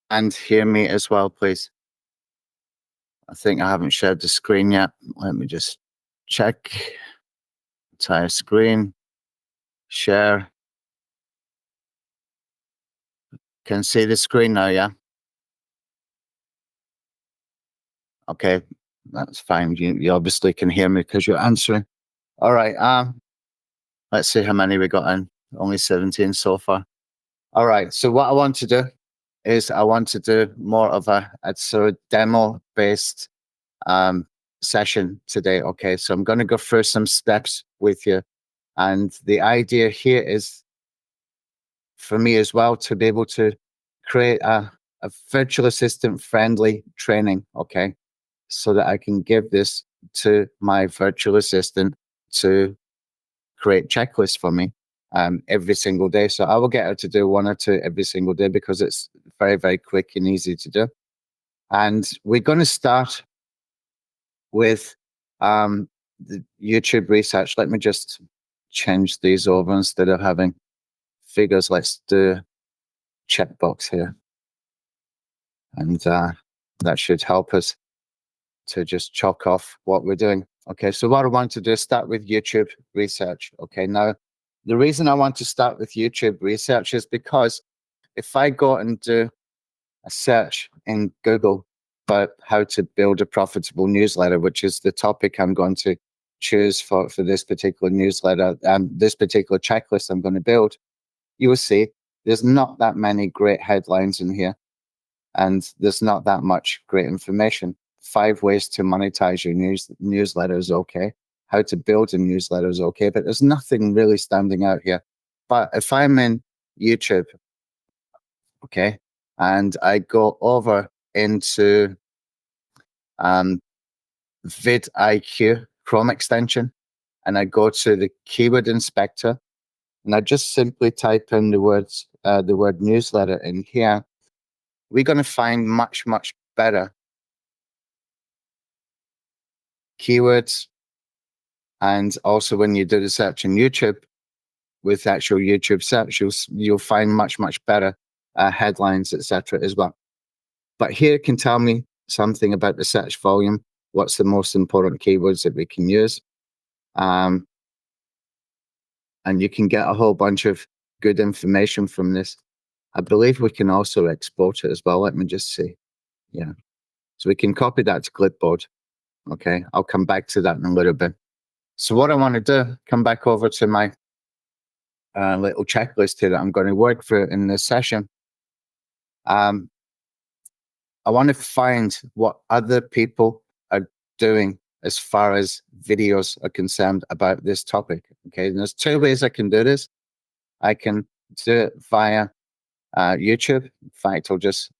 and hear me as well, please? I think I haven't shared the screen yet. Let me just check. Entire screen. Share. Can see the screen now, yeah? Okay, that's fine. You obviously can hear me because you're answering. All right, let's see how many we got in. Only 17 so far. All right, so what I want to do is I want to do more of a sort of demo-based session today. Okay, so I'm going to go through some steps with you. And the idea here is for me as well to be able to create a virtual assistant friendly training. Okay, so that I can give this to my virtual assistant to create checklists for me every single day. So I will get her to do 1 or 2 every single day because it's very, very quick and easy to do. And we're going to start with the YouTube research. Let me just change these over instead of having figures. Let's do checkbox here. And that should help us to just chalk off what we're doing. Okay, so what I want to do is start with YouTube research. Okay, now the reason I want to start with YouTube research is because if I go and do a search in Google about how to build a profitable newsletter, which is the topic I'm going to choose for this particular newsletter and this particular checklist I'm going to build, you will see there's not that many great headlines in here, and there's not that much great information. 5 ways to monetize your newsletter is okay. How to build a newsletter is okay, but there's nothing really standing out here. But if I'm in YouTube, okay, and I go over into VidIQ Chrome Extension, and I go to the keyword inspector, and I just simply type in the word newsletter in here, we're going to find much, much better keywords. And also when you do the search in YouTube with actual YouTube search, you'll find much, much better headlines, etc. as well. But here it can tell me something about the search volume. What's the most important keywords that we can use? And you can get a whole bunch of good information from this. I believe we can also export it as well. Let me just see. Yeah. So we can copy that to clipboard. Okay. I'll come back to that in a little bit. So what I want to do, come back over to my little checklist here that I'm going to work through in this session. I want to find what other people are doing as far as videos are concerned about this topic. Okay, and there's 2 ways I can do this. I can do it via YouTube. In fact, I'll just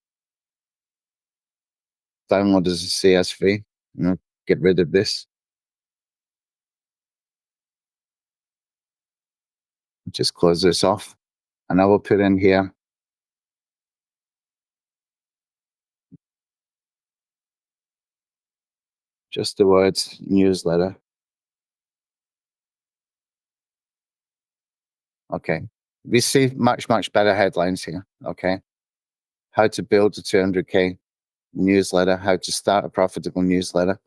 download as a CSV and get rid of this. Just close this off, and I will put in here just the words newsletter. Okay, we see much, much better headlines here. Okay, how to build a 200K newsletter, how to start a profitable newsletter,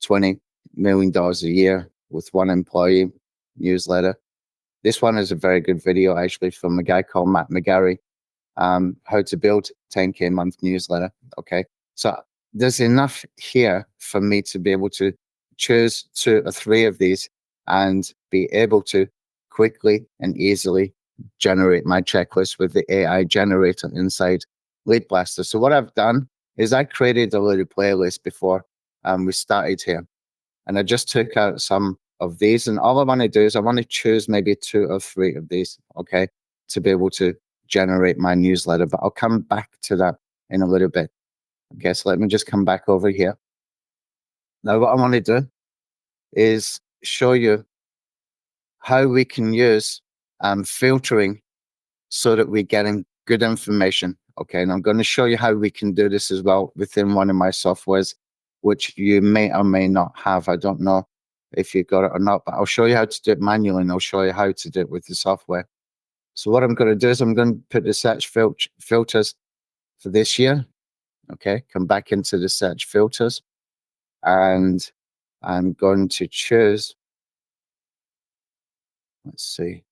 $20 million a year with 1 employee newsletter. This one is a very good video actually from a guy called Matt McGarry, how to build 10K month newsletter. Okay, so there's enough here for me to be able to choose 2 or 3 of these and be able to quickly and easily generate my checklist with the AI generator inside LeadBlasta. So what I've done is I created a little playlist before we started here, and I just took out some of these, and all I want to do is I want to choose maybe 2 or 3 of these, okay, to be able to generate my newsletter. But I'll come back to that in a little bit. Okay, so let me just come back over here. Now what I want to do is show you how we can use filtering so that we're getting good information. Okay, and I'm going to show you how we can do this as well within one of my softwares, which you may or may not have. I don't know if you got it or not, but I'll show you how to do it manually, and I'll show you how to do it with the software. So what I'm going to do is I'm going to put the search filters for this year. Okay, come back into the search filters, and I'm going to choose, let's see.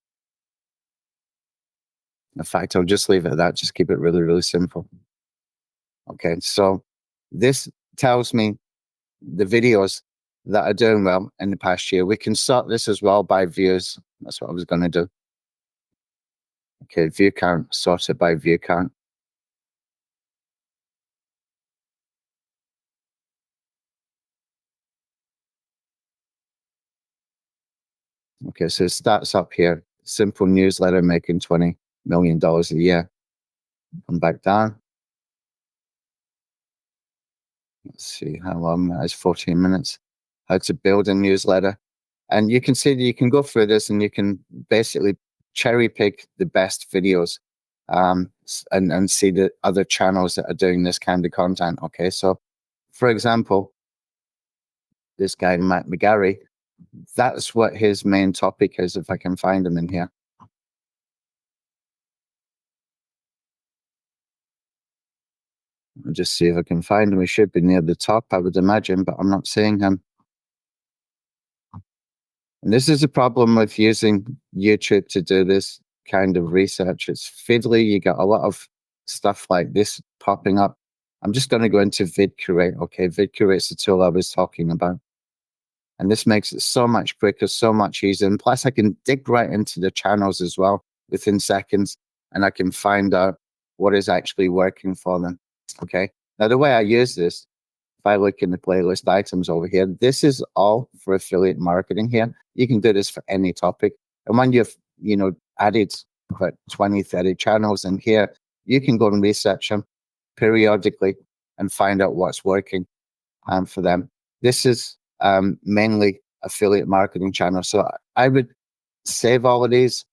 In fact, I'll just leave it at that. Just keep it really, really simple. Okay, so this tells me the videos that are doing well in the past year. We can sort this as well by views. That's what I was going to do. Okay, view count, sort it by view count. Okay, so it starts up here. Simple newsletter making $20 million a year. Come back down. Let's see how long that is, 14 minutes. How to build a newsletter. And you can see that you can go through this and you can basically cherry pick the best videos and see the other channels that are doing this kind of content. Okay, so for example, this guy, Matt McGarry, that's what his main topic is, if I can find him in here. I'll just see if I can find him. He should be near the top, I would imagine, but I'm not seeing him. And this is a problem with using YouTube to do this kind of research. It's fiddly. You got a lot of stuff like this popping up. I'm just going to go into VidCreate. Okay, VidCreate's the tool I was talking about. And this makes it so much quicker, so much easier. And plus, I can dig right into the channels as well within seconds, and I can find out what is actually working for them. Okay. Now, the way I use this, if I look in the playlist items over here, this is all for affiliate marketing here. You can do this for any topic. And when you've, added about 20, 30 channels in here, you can go and research them periodically and find out what's working for them. This is mainly affiliate marketing channels. So I would save all of these,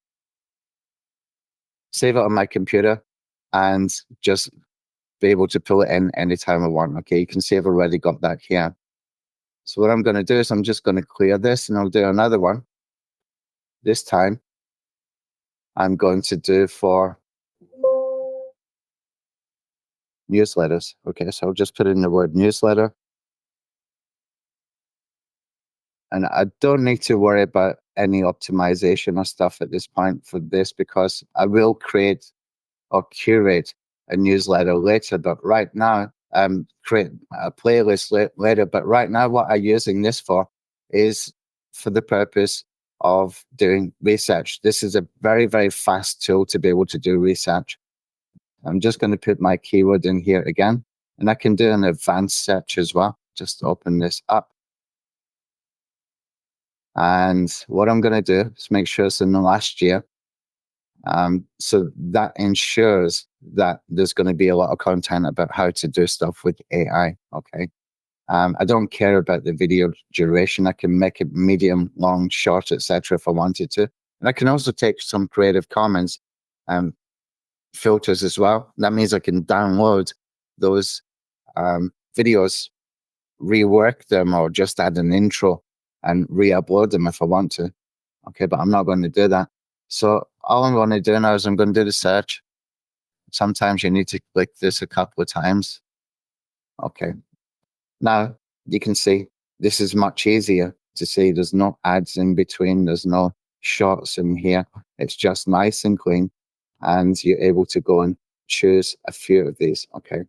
save it on my computer, and just be able to pull it in anytime I want. Okay, you can see I've already got that here. So what I'm going to do is I'm just going to clear this and I'll do another one. This time I'm going to do for newsletters. Okay, so I'll just put in the word newsletter. And I don't need to worry about any optimization or stuff at this point for this, because I will create or curate a newsletter later. But right now, create a playlist later. But right now, what I'm using this for is for the purpose of doing research. This is a very, very fast tool to be able to do research. I'm just going to put my keyword in here again, and I can do an advanced search as well. Just open this up. And what I'm going to do is make sure it's in the last year. So that ensures that there's going to be a lot of content about how to do stuff with AI. Okay. I don't care about the video duration. I can make it medium, long, short, etc. if I wanted to. And I can also take some Creative Commons filters as well. That means I can download those videos, rework them, or just add an intro and re-upload them if I want to. Okay, but I'm not going to do that. So all I'm going to do now is I'm going to do the search. Sometimes you need to click this a couple of times. Okay. Now you can see this is much easier to see. There's no ads in between. There's no shots in here. It's just nice and clean. And you're able to go and choose a few of these. Okay.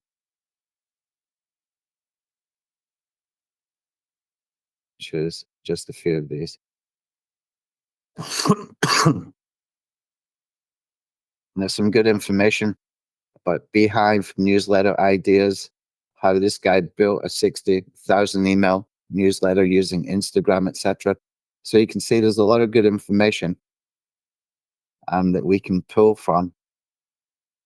Choose just a few of these. There's some good information about Beehive, newsletter ideas, how this guy built a 60,000 email newsletter using Instagram, etc. So you can see there's a lot of good information that we can pull from.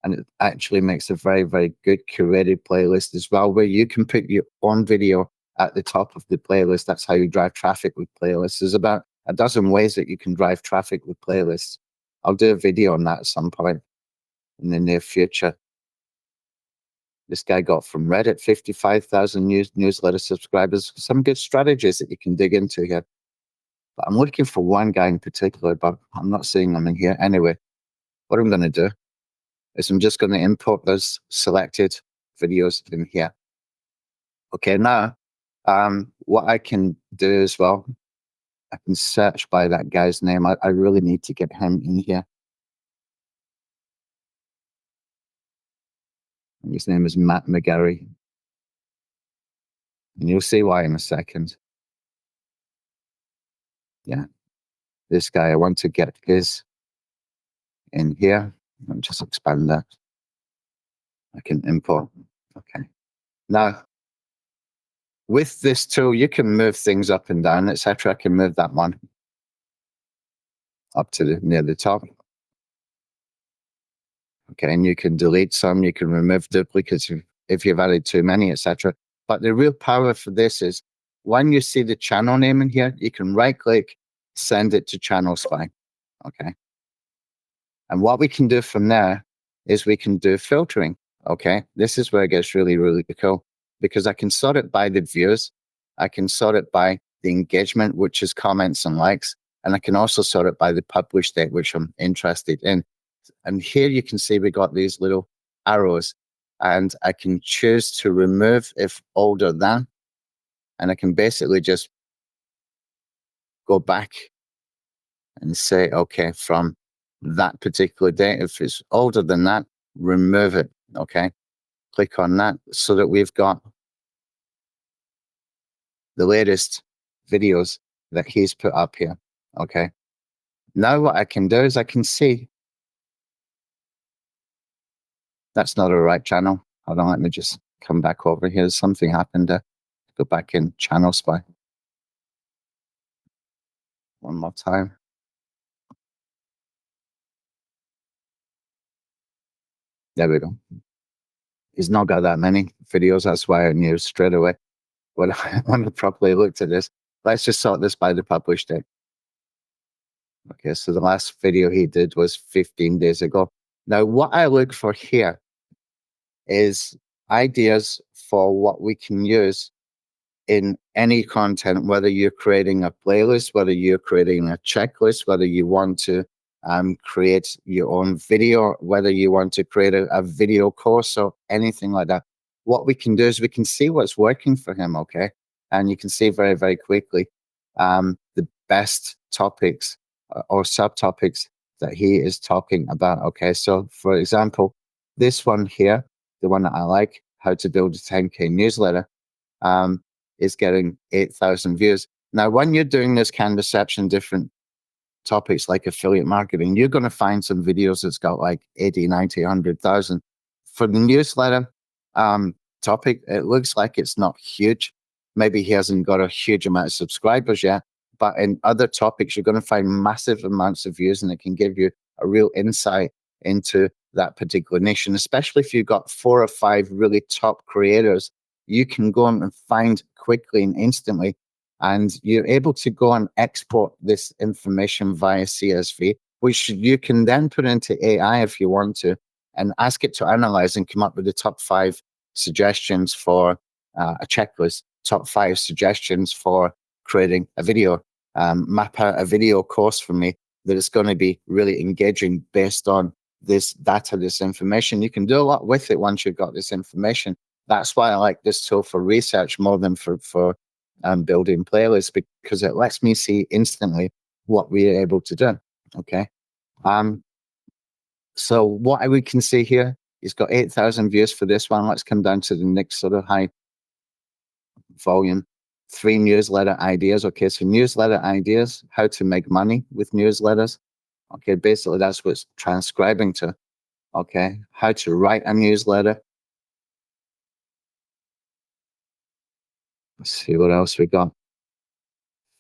And it actually makes a very, very good curated playlist as well, where you can put your own video at the top of the playlist. That's how you drive traffic with playlists. There's about a dozen ways that you can drive traffic with playlists. I'll do a video on that at some point in the near future. This guy got from Reddit 55,000 newsletter subscribers. Some good strategies that you can dig into here. But I'm looking for one guy in particular, but I'm not seeing them in here. Anyway, what I'm going to do is I'm just going to import those selected videos in here. Okay, now what I can do as well, I can search by that guy's name. I really need to get him in here. His name is Matt McGarry. And you'll see why in a second. Yeah, this guy, I want to get his in here. Let me just expand that. I can import. Okay. Now, with this tool, you can move things up and down, etc. I can move that one up to near the top. Okay, and you can delete some, you can remove duplicates if you've added too many, etc. But the real power for this is when you see the channel name in here, you can right-click, send it to Channel Spy. Okay. And what we can do from there is we can do filtering. Okay. This is where it gets really, really cool because I can sort it by the views. I can sort it by the engagement, which is comments and likes. And I can also sort it by the publish date, which I'm interested in. And here you can see we got these little arrows and I can choose to remove if older than, and I can basically just go back and say, okay, from that particular date, if it's older than that, remove it. Okay. Click on that so that we've got the latest videos that he's put up here. Okay. Now what I can do is I can see that's not a right channel. Hold on, let me just come back over here. Something happened there. Go back in Channel Spy. One more time. There we go. He's not got that many videos. That's why I knew straight away when I properly looked at this. Let's just sort this by the publish date. Okay, so the last video he did was 15 days ago. Now, what I look for here is ideas for what we can use in any content, whether you're creating a playlist, whether you're creating a checklist, whether you want to create your own video, whether you want to create a video course or anything like that. What we can do is we can see what's working for him, okay? And you can see very, very quickly the best topics or subtopics that he is talking about, okay? So, for example, this one here, the one that I like, how to build a 10K newsletter, is getting 8,000 views. Now, when you're doing this kind of search in different topics like affiliate marketing, you're going to find some videos that's got like 80, 90, 100,000. For the newsletter topic, it looks like it's not huge. Maybe he hasn't got a huge amount of subscribers yet, but in other topics, you're going to find massive amounts of views and it can give you a real insight into that particular niche. And especially if you've got 4 or 5 really top creators, you can go and find quickly and instantly, and you're able to go and export this information via CSV, which you can then put into AI if you want to, and ask it to analyze and come up with the top 5 suggestions for a checklist, top 5 suggestions for creating a video, map out a video course for me that is going to be really engaging based on this data, this information. You can do a lot with it once you've got this information. That's why I like this tool for research more than for building playlists, because it lets me see instantly what we are able to do. Okay. So what we can see here, he's got 8,000 views for this one. Let's come down to the next sort of high volume. 3 newsletter ideas. Okay, so newsletter ideas, how to make money with newsletters. Okay, basically that's what's transcribing to. Okay, how to write a newsletter. Let's see what else we got.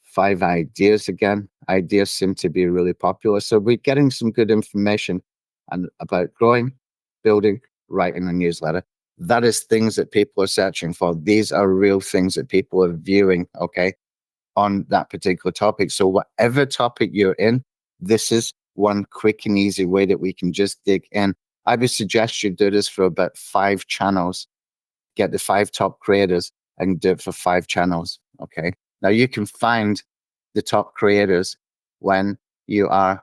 5 ideas again. Ideas seem to be really popular. So we're getting some good information and about growing, building, writing a newsletter. That is things that people are searching for. These are real things that people are viewing, okay, on that particular topic. So whatever topic you're in, this is one quick and easy way that we can just dig in. I would suggest you do this for about 5 channels. Get the 5 top creators and do it for 5 channels. Okay. Now you can find the top creators when you are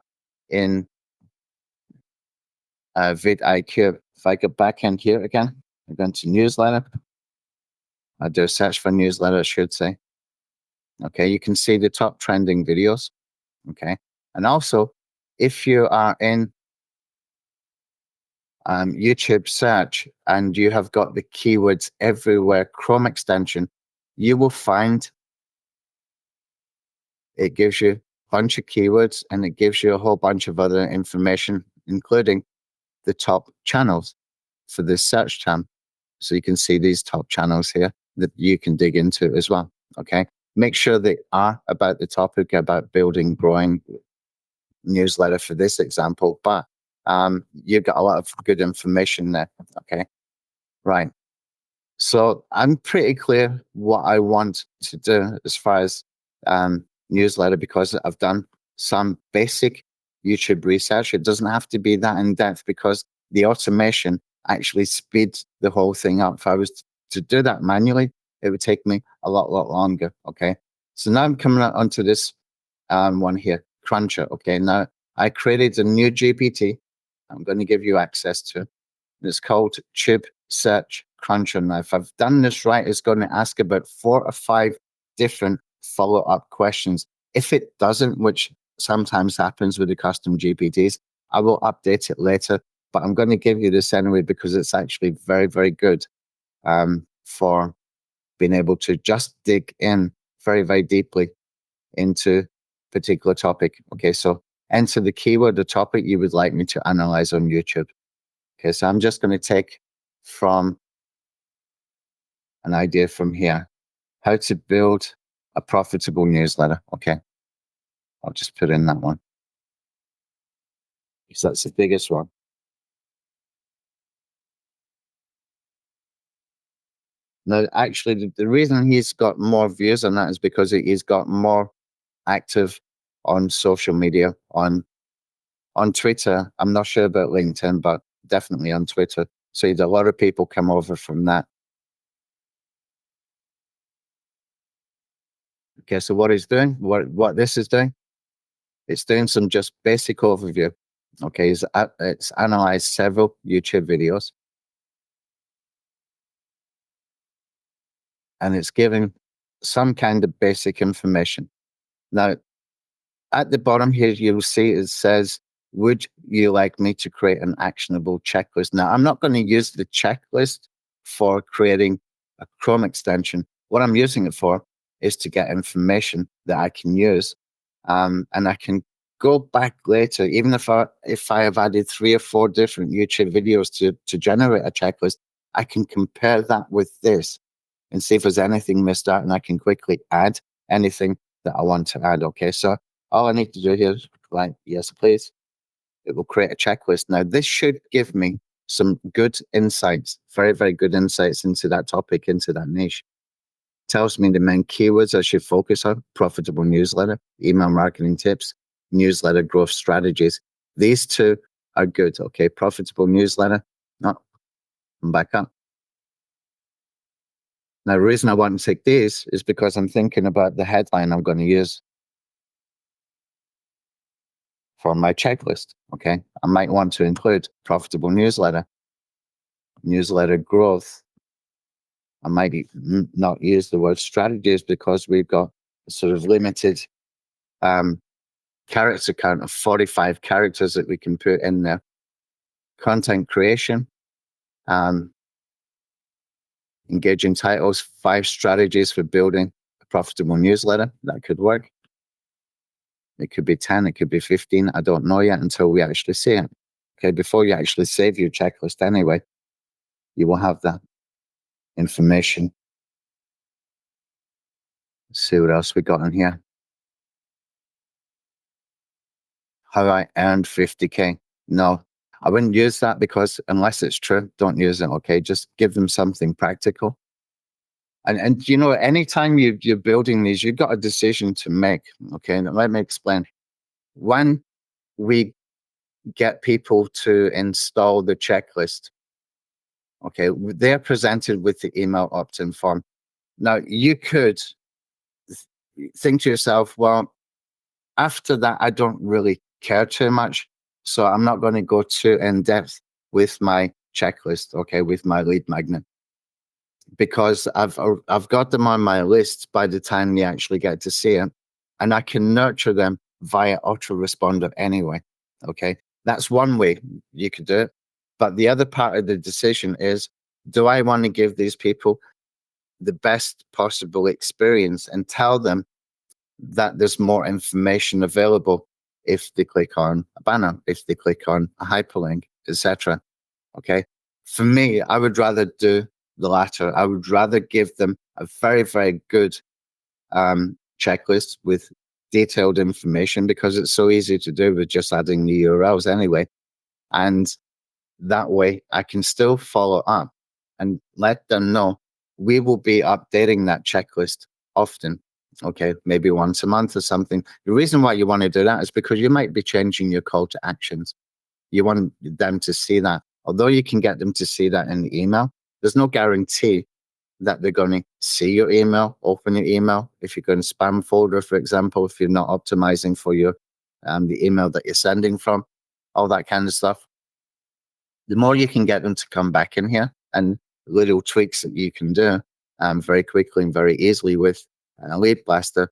in VidIQ. If I go back in here again, I'm going to newsletter. I do a search for newsletter, I should say. Okay, you can see the top trending videos. Okay, and also if you are in YouTube search and you have got the keywords everywhere Chrome extension, you will find it gives you a bunch of keywords and it gives you a whole bunch of other information, including the top channels for this search term. So you can see these top channels here that you can dig into as well. Okay. Make sure they are about the topic, about building, growing newsletter for this example, but you've got a lot of good information there. Okay. Right. So I'm pretty clear what I want to do as far as newsletter, because I've done some basic YouTube research. It doesn't have to be that in depth because the automation actually speeds the whole thing up. If I was to do that manually, it would take me a lot longer. Okay. So now I'm coming onto this one here, Cruncher. Okay. Now I created a new GPT. I'm going to give you access to. It's called TubeWizard Cruncher. Now, if I've done this right, it's going to ask about 4 or 5 different follow-up questions. If it doesn't, which sometimes happens with the custom GPTs, I will update it later. But I'm going to give you this anyway because it's actually very good for being able to just dig in very deeply into particular topic. Okay, so enter the keyword, the topic you would like me to analyze on YouTube. Okay, so I'm just going to take from an idea from here, how to build a profitable newsletter. Okay, I'll just put in that one because that's the biggest one. Now, actually, the reason he's got more views on that is because he's got more active on social media, on Twitter. I'm not sure about LinkedIn, but definitely on Twitter. So a lot of people come over from that. Okay, so what he's doing, what this is doing, it's doing some just basic overview. Okay, it's analyzed several YouTube videos and it's giving some kind of basic information. Now, at the bottom here, you'll see it says, would you like me to create an actionable checklist? Now, I'm not going to use the checklist for creating a Chrome extension. What I'm using it for is to get information that I can use. And I can go back later, even if I have added 3 or 4 different YouTube videos to generate a checklist, I can compare that with this and see if there's anything missed out, and I can quickly add anything that I want to add. Okay, so all I need to do here is like, yes, please. It will create a checklist. Now, this should give me some good insights, very good insights into that topic, into that niche. Tells me the main keywords I should focus on: profitable newsletter, email marketing tips, newsletter growth strategies. These 2 are good. Okay, profitable newsletter. No, I'm back up. Now, the reason I want to take these is because I'm thinking about the headline I'm going to use for my checklist. Okay, I might want to include profitable newsletter, newsletter growth. I might not use the word strategies because we've got a sort of limited character count of 45 characters that we can put in there. Content creation, engaging titles, 5 strategies for building a profitable newsletter. That could work. It could be 10, it could be 15. I don't know yet until we actually see it. Okay, before you actually save your checklist anyway, you will have that information. Let's see what else we got in here. How I earned 50K. No, I wouldn't use that because unless it's true, don't use it. Okay, just give them something practical. And you know, anytime you're building these, you've got a decision to make. Okay, now let me explain. When we get people to install the checklist, okay, they're presented with the email opt-in form. Now, you could think to yourself, well, after that, I don't really care too much, so I'm not going to go too in depth with my checklist, okay, with my lead magnet, because I've got them on my list by the time they actually get to see it, and I can nurture them via autoresponder anyway. Okay, that's one way you could do it. But the other part of the decision is, do I want to give these people the best possible experience and tell them that there's more information available if they click on a banner, if they click on a hyperlink, etc. Okay. For me, I would rather do the latter. I would rather give them a very, very good checklist with detailed information, because it's so easy to do with just adding the URLs anyway. And that way I can still follow up and let them know we will be updating that checklist often. Okay, maybe once a month or something. The reason why you want to do that is because you might be changing your call to actions. You want them to see that. Although you can get them to see that in the email, there's no guarantee that they're going to see your email, open your email. If you're going to spam folder, for example, if you're not optimizing for your the email that you're sending from, all that kind of stuff. The more you can get them to come back in here, and little tweaks that you can do very quickly and very easily with LeadBlasta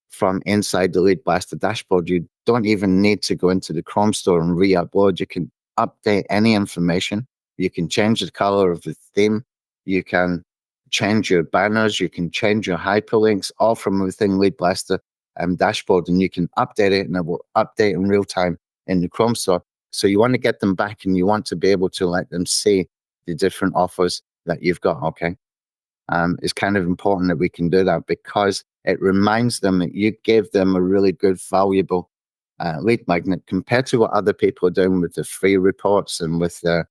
from inside the LeadBlasta dashboard. You don't even need to go into the Chrome store and re-upload. You can update any information. You can change the color of the theme. You can change your banners. You can change your hyperlinks, all from within LeadBlasta dashboard, and you can update it, and it will update in real time in the Chrome store. So you want to get them back, and you want to be able to let them see the different offers that you've got. Okay. It's kind of important that we can do that, because it reminds them that you gave them a really good, valuable lead magnet compared to what other people are doing with the free reports and with the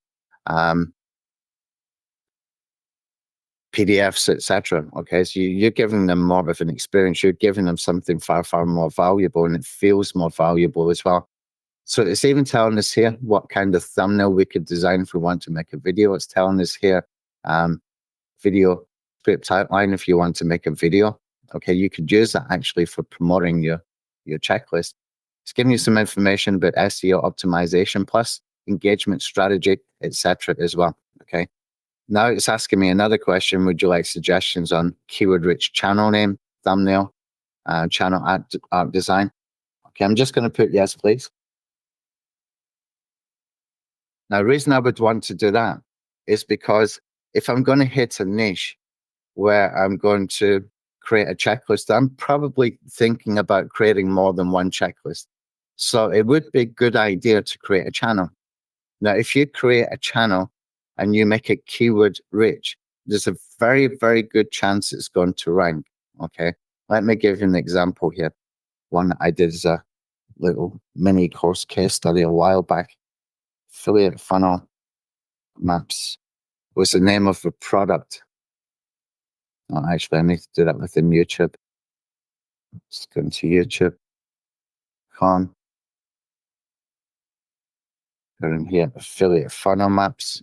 PDFs, etc. Okay, so you're giving them more of an experience. You're giving them something far, far more valuable, and it feels more valuable as well. So it's even telling us here what kind of thumbnail we could design if we want to make a video. It's telling us here video script outline if you want to make a video. Okay, you could use that actually for promoting your checklist. It's giving you some information about SEO optimization plus engagement strategy, etc. as well. Okay. Now it's asking me another question. Would you like suggestions on keyword-rich channel name, thumbnail, channel art design? Okay, I'm just going to put yes, please. Now, the reason I would want to do that is because if I'm going to hit a niche where I'm going to create a checklist, I'm probably thinking about creating more than one checklist. So it would be a good idea to create a channel. Now, if you create a channel and you make it keyword rich, there's a very, very good chance it's going to rank. Okay. Let me give you an example here. One that I did as a little mini course case study a while back. Affiliate funnel maps was the name of the product. Oh, actually, I need to do that within YouTube. Let's go into YouTube.com. Go in here, affiliate funnel maps.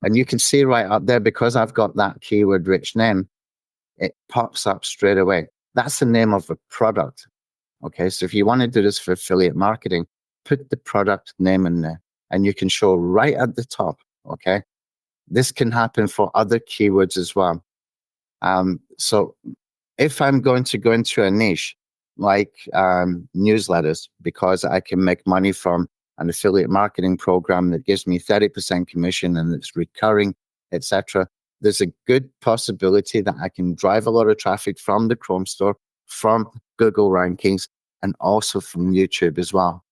And you can see right up there, because I've got that keyword rich name, it pops up straight away. That's the name of the product. Okay, so if you want to do this for affiliate marketing, put the product name in there, and you can show right at the top. Okay, this can happen for other keywords as well. So if I'm going to go into a niche like newsletters, because I can make money from an affiliate marketing program that gives me 30% commission and it's recurring, etc., there's a good possibility that I can drive a lot of traffic from the Chrome store, from Google rankings, and also from YouTube as well,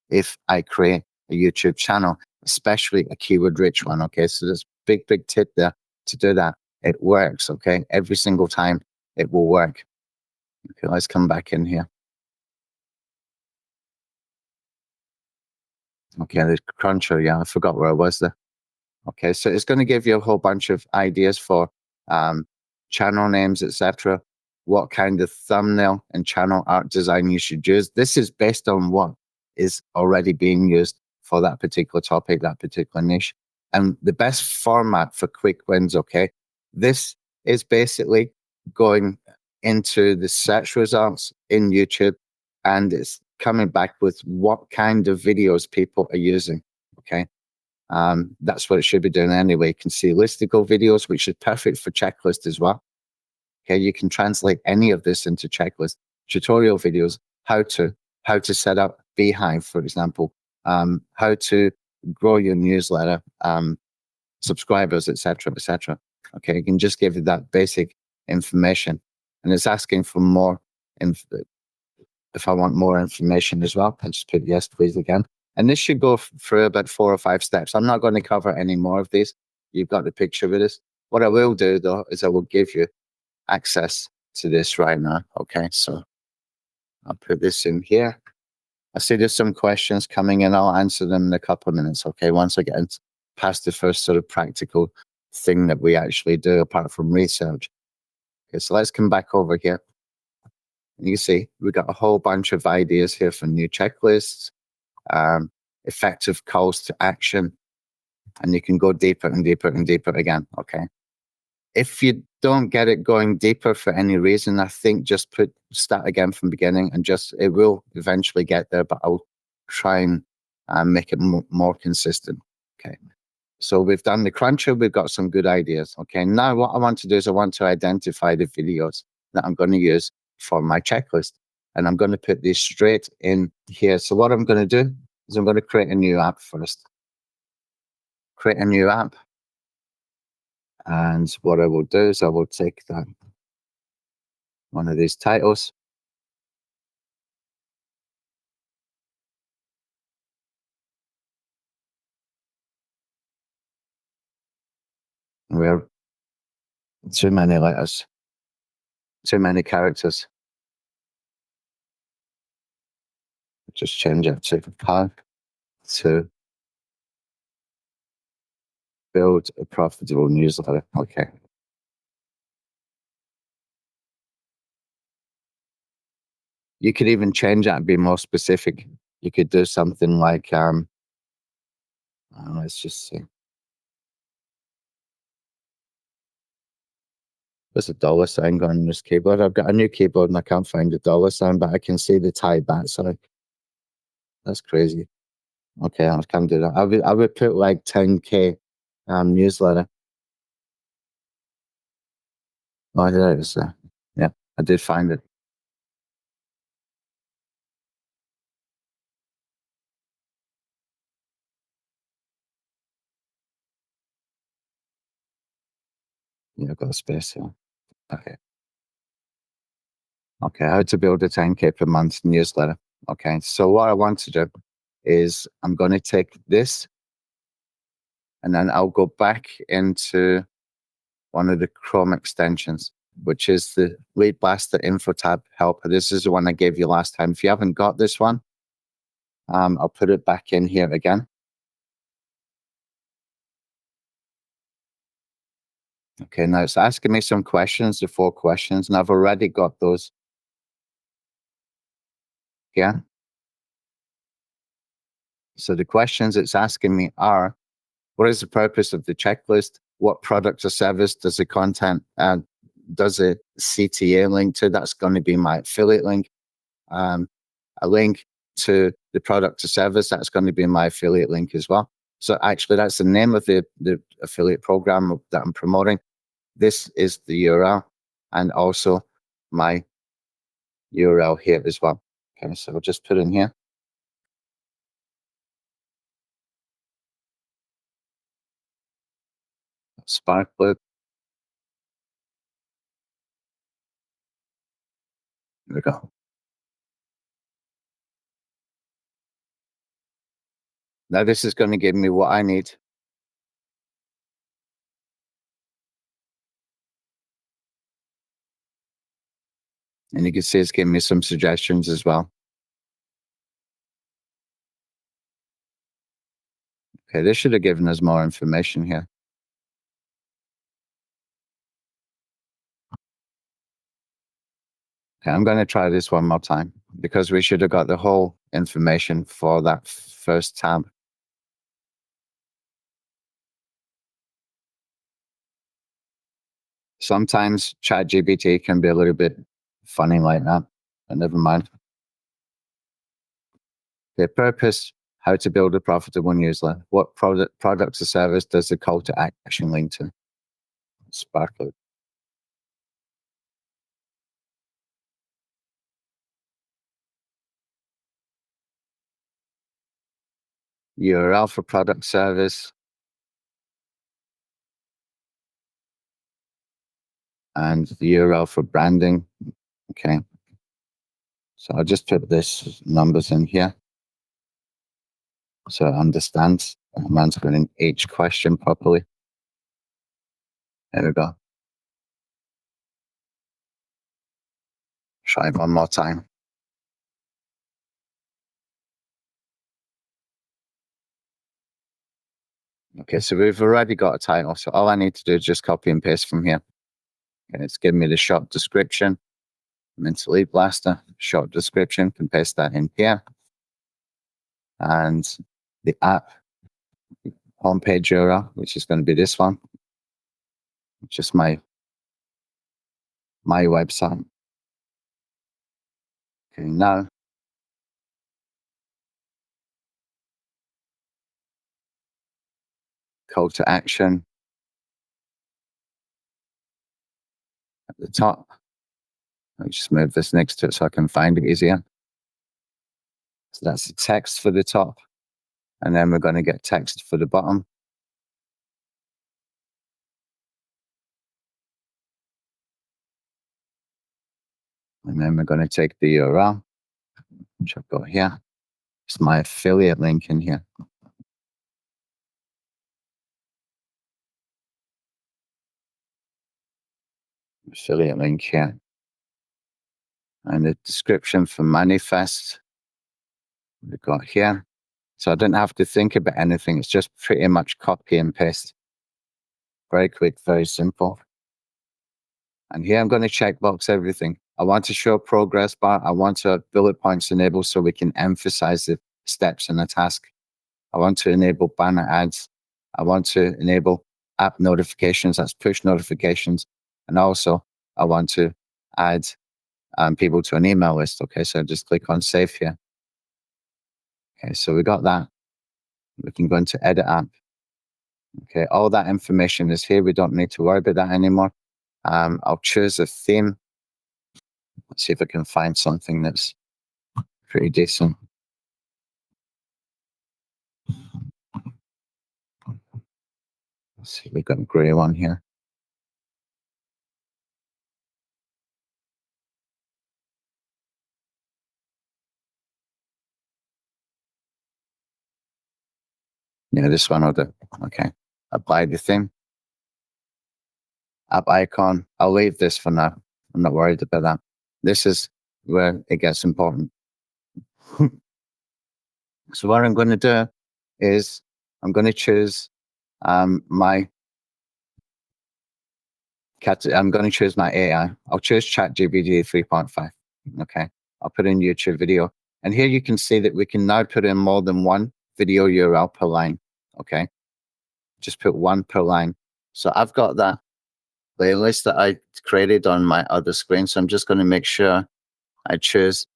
if I create a YouTube channel, especially a keyword rich one. Okay, so there's a big, big tip there to do that. It works. Okay, every single time it will work. Okay, let's come back in here. Okay, the cruncher. Yeah, I forgot where I was there. Okay, so it's going to give you a whole bunch of ideas for channel names, etc. What kind of thumbnail and channel art design you should use. This is based on what is already being used for that particular topic, that particular niche. And the best format for quick wins, okay? This is basically going into the search results in YouTube, and it's coming back with what kind of videos people are using, okay? That's what it should be doing anyway. You can see listicle videos, which is perfect for checklist as well. Okay, you can translate any of this into checklist, tutorial videos, how to set up Beehive, for example, how to grow your newsletter, subscribers, etc., etc. Okay, it can just give you that basic information, and it's asking for more. If I want more information as well, I just put yes, please again. And this should go through about 4 or 5 steps. I'm not going to cover any more of these. You've got the picture with this. What I will do though is I will give you access to this right now. Okay, so I'll put this in here. I see there's some questions coming in. I'll answer them in a couple of minutes. Okay, once I get past the first sort of practical thing that we actually do apart from research. Okay, so let's come back over here. And you see, we've got a whole bunch of ideas here for new checklists, effective calls to action, and you can go deeper and deeper and deeper again. Okay. If you don't get it going deeper for any reason, I think just start again from beginning, and it will eventually get there, but I'll try and make it more consistent. Okay. So we've done the cruncher. We've got some good ideas. Okay. Now what I want to do is I want to identify the videos that I'm going to use for my checklist, and I'm going to put these straight in here. So what I'm going to do is I'm going to create a new app first. Create a new app. And what I will do is I will take one of these titles. Where too many letters, too many characters. Just change it to how to build a profitable newsletter. Okay. You could even change that and be more specific. You could do something like, let's just see. There's a dollar sign going on this keyboard. I've got a new keyboard and I can't find the dollar sign, but I can see the Thai baht sign. That's crazy. Okay, I can't do that. I would put like 10K newsletter. Oh, there it is. Yeah, I did find it. Yeah, I've got a space here. Okay. Okay, how to build a 10K per month newsletter. Okay, so what I want to do is I'm going to take this and then I'll go back into one of the Chrome extensions, which is the LeadBlasta Info tab helper. This is the one I gave you last time. If you haven't got this one, I'll put it back in here again. Okay, now it's asking me some questions, the 4 questions, and I've already got those. Yeah. So the questions it's asking me are, what is the purpose of the checklist? What product or service does the content does a CTA link to? That's going to be my affiliate link. A link to the product or service, that's going to be my affiliate link as well. So actually, that's the name of the affiliate program that I'm promoting. This is the URL, and also my URL here as well. Okay, so I'll just put in here. Sparklet. There we go. Now this is going to give me what I need. And you can see it's giving me some suggestions as well. Okay, this should have given us more information here. Okay, I'm going to try this one more time because we should have got the whole information for that first tab. Sometimes ChatGPT can be a little bit funny like that, but never mind. The purpose, how to build a profitable newsletter. What product or service does the call to action link to? Sparkle. URL for product service. And the URL for branding. Okay. So I'll just put this numbers in here so it understands. I'm answering each question properly. There we go. Try it one more time. Okay, so we've already got a title. So all I need to do is just copy and paste from here. Okay, it's giving me the short description. I'm into LeadBlasta, short description, can paste that in here. And the app homepage URL, which is going to be this one, just my website. Okay, now call to action at the top. I'll just move this next to it so I can find it easier. So that's the text for the top. And then we're going to get text for the bottom. And then we're going to take the URL, which I've got here. It's my affiliate link in here. Affiliate link here. And the description for manifest we've got here. So I don't have to think about anything. It's just pretty much copy and paste. Very quick, very simple. And here I'm going to checkbox everything. I want to show progress bar. I want to have bullet points enabled so we can emphasize the steps in a task. I want to enable banner ads. I want to enable app notifications, that's push notifications. And also I want to add people to an email list. Okay, so just click on save here. Okay, so we got that. We can go into edit app. Okay, all that information is here. We don't need to worry about that anymore. I'll choose a theme. Let's see if I can find something that's pretty decent. Let's see, we've got a gray one here. Yeah, this one will do. Okay, apply the theme. App icon. I'll leave this for now. I'm not worried about that. This is where it gets important. So what I'm going to do is I'm going to choose my I'm going to choose my AI. I'll choose ChatGPT 3.5. Okay, I'll put in YouTube video. And here you can see that we can now put in more than one video URL per line. Okay, just put one per line. So I've got that playlist that I created on my other screen. So I'm just going to make sure I choose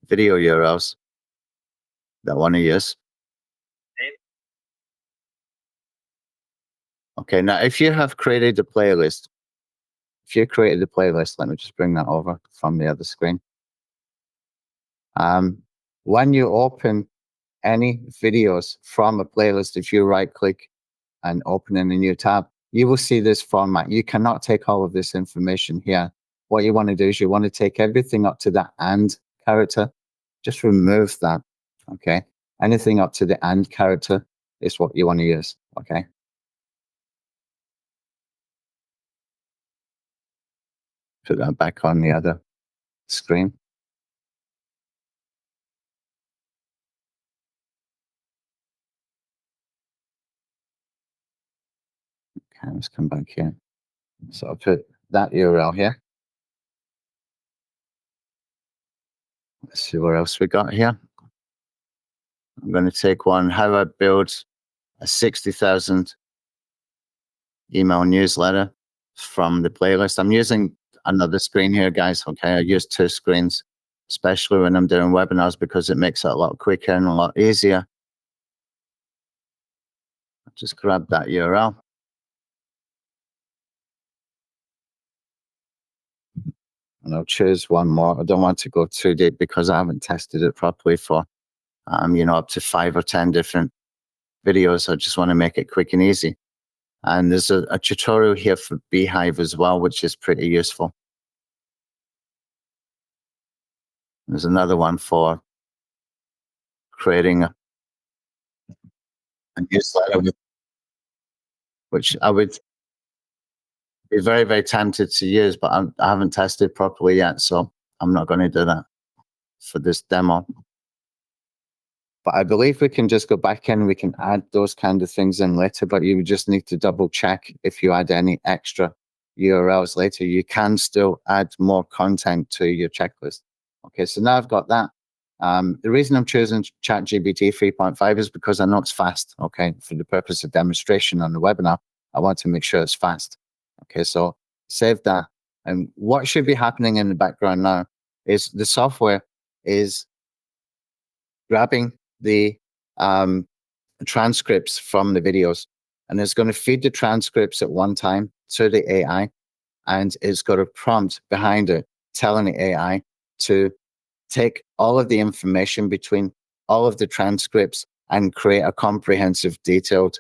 video URLs that I want to use. Okay, now if you have created a playlist, let me just bring that over from the other screen. When you open any videos from a playlist, if you right click and open in a new tab, you will see this format. You cannot take all of this information here. What you want to do is you want to take everything up to that and character, just remove that. Okay, anything up to the and character is what you want to use. Okay. Put that back on the other screen. Okay, let's come back here. So I'll put that URL here. Let's see what else we got here. I'm going to take one, how I build a 60,000 email newsletter from the playlist. I'm using another screen here, guys. Okay, I use two screens. especially when I'm doing webinars, because it makes it a lot quicker and a lot easier. Just grab that URL. And I'll choose one more. I don't want to go too deep because I haven't tested it properly for, up to 5 or 10 different videos. I just want to make it quick and easy. And there's a tutorial here for Beehive as well, which is pretty useful. There's another one for creating a newsletter, which I would be very, very tempted to use, but I haven't tested properly yet, so I'm not going to do that for this demo. But I believe we can just go back in, we can add those kind of things in later, but you just need to double check if you add any extra URLs later. You can still add more content to your checklist. Okay, so now I've got that. The reason I'm choosing ChatGPT 3.5 is because I know it's fast, okay? For the purpose of demonstration on the webinar, I want to make sure it's fast. Okay, so save that. And what should be happening in the background now is the software is grabbing the transcripts from the videos, and it's going to feed the transcripts at one time to the AI, and it's got a prompt behind it telling the AI to take all of the information between all of the transcripts and create a comprehensive, detailed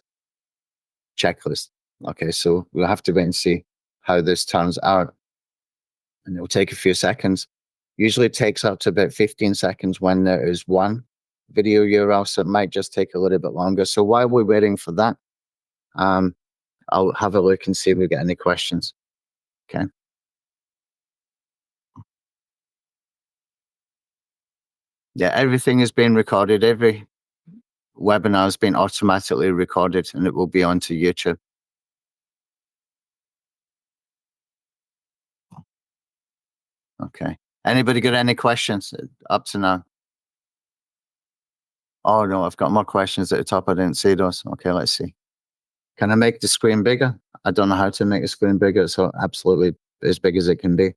checklist. Okay, so we'll have to wait and see how this turns out. And it'll take a few seconds. Usually it takes up to about 15 seconds when there is one video URL, so it might just take a little bit longer. So while we're waiting for that, I'll have a look and see if we get any questions. Okay. Yeah, everything is being recorded. Every webinar has been automatically recorded, and it will be onto YouTube. Okay. Anybody got any questions up to now? Oh, no, I've got more questions at the top. I didn't see those. Okay, let's see. Can I make the screen bigger? I don't know how to make the screen bigger, so absolutely as big as it can be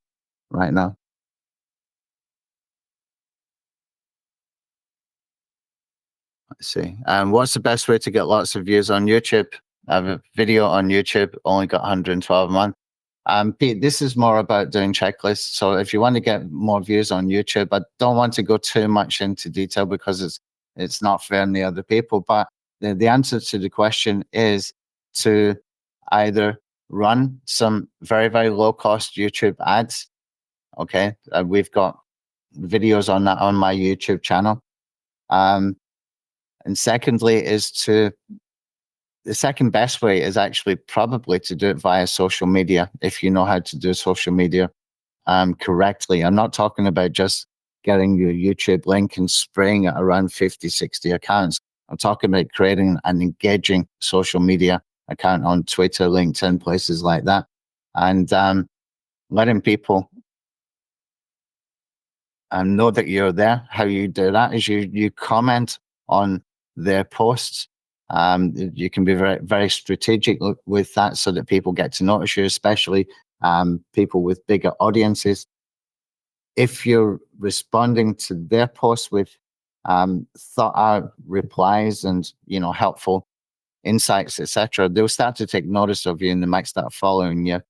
right now. Let's see. What's the best way to get lots of views on YouTube? I have a video on YouTube, only got 112 a month. Pete, this is more about doing checklists. So if you want to get more views on YouTube, I don't want to go too much into detail because it's not fair on the other people. But the answer to the question is to either run some very, very low cost YouTube ads. Okay. We've got videos on that on my YouTube channel. And secondly is the second best way is actually probably to do it via social media if you know how to do social media correctly. I'm not talking about just getting your YouTube link and spraying it around 50, 60 accounts. I'm talking about creating an engaging social media account on Twitter, LinkedIn, places like that, and letting people know that you're there. How you do that is you comment on their posts. You can be very, very strategic with that so that people get to notice you, especially people with bigger audiences. If you're responding to their posts with thought out replies and helpful insights, etc., they'll start to take notice of you and they might start following you.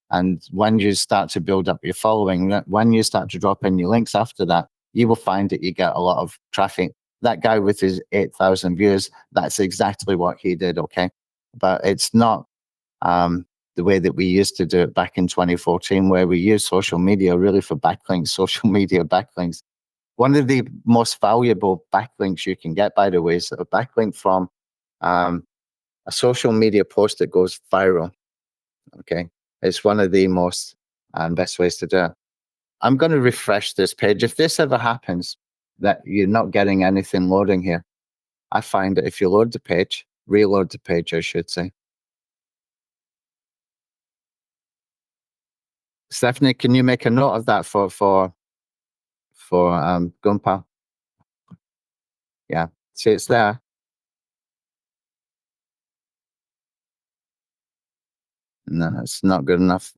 And when you start to build up your following, when you start to drop in your links after that, you will find that you get a lot of traffic. That guy with his 8,000 views, that's exactly what he did, okay? But it's not the way that we used to do it back in 2014, where we used social media really for backlinks, social media backlinks. One of the most valuable backlinks you can get, by the way, is a backlink from a social media post that goes viral, okay? It's one of the most best ways to do it. I'm going to refresh this page. If this ever happens, that you're not getting anything loading here, I find that if you load the page, reload the page, I should say. Stephanie, can you make a note of that for Gunpal? Yeah, see, it's there. No, it's not good enough.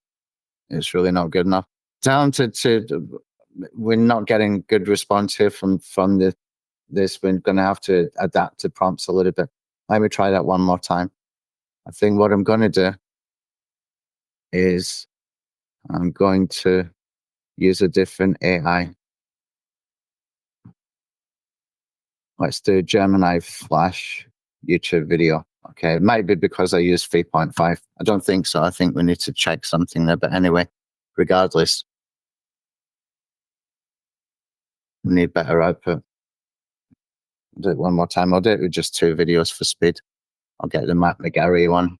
It's really not good enough. Tell them to we're not getting good response here from this. We're going to have to adapt to prompts a little bit. Let me try that one more time. I think what I'm going to do is I'm going to use a different AI. Let's do Gemini Flash YouTube video. Okay, it might be because I use 3.5. I don't think so. I think we need to check something there. But anyway, regardless, we need better output. Do it one more time. I'll do it with just 2 videos for speed. I'll get the Matt McGarry one.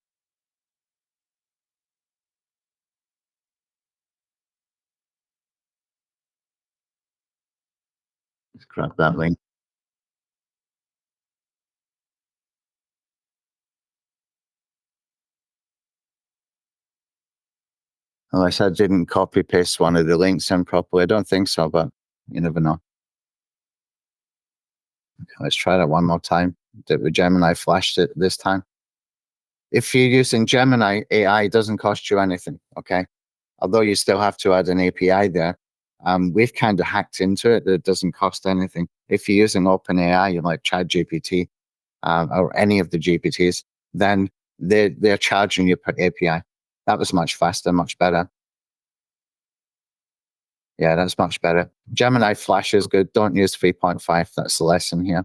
Let's grab that link. Unless I didn't copy paste one of the links in properly. I don't think so, but you never know. Okay, let's try that one more time. Do it with Gemini Flash this time. If you're using Gemini, AI doesn't cost you anything, okay? Although you still have to add an API there. We've kind of hacked into it. It doesn't cost anything. If you're using OpenAI, like ChatGPT or any of the GPTs, then they're charging you per API. That was much faster, much better. Yeah, that's much better. Gemini Flash is good. Don't use 3.5. That's the lesson here.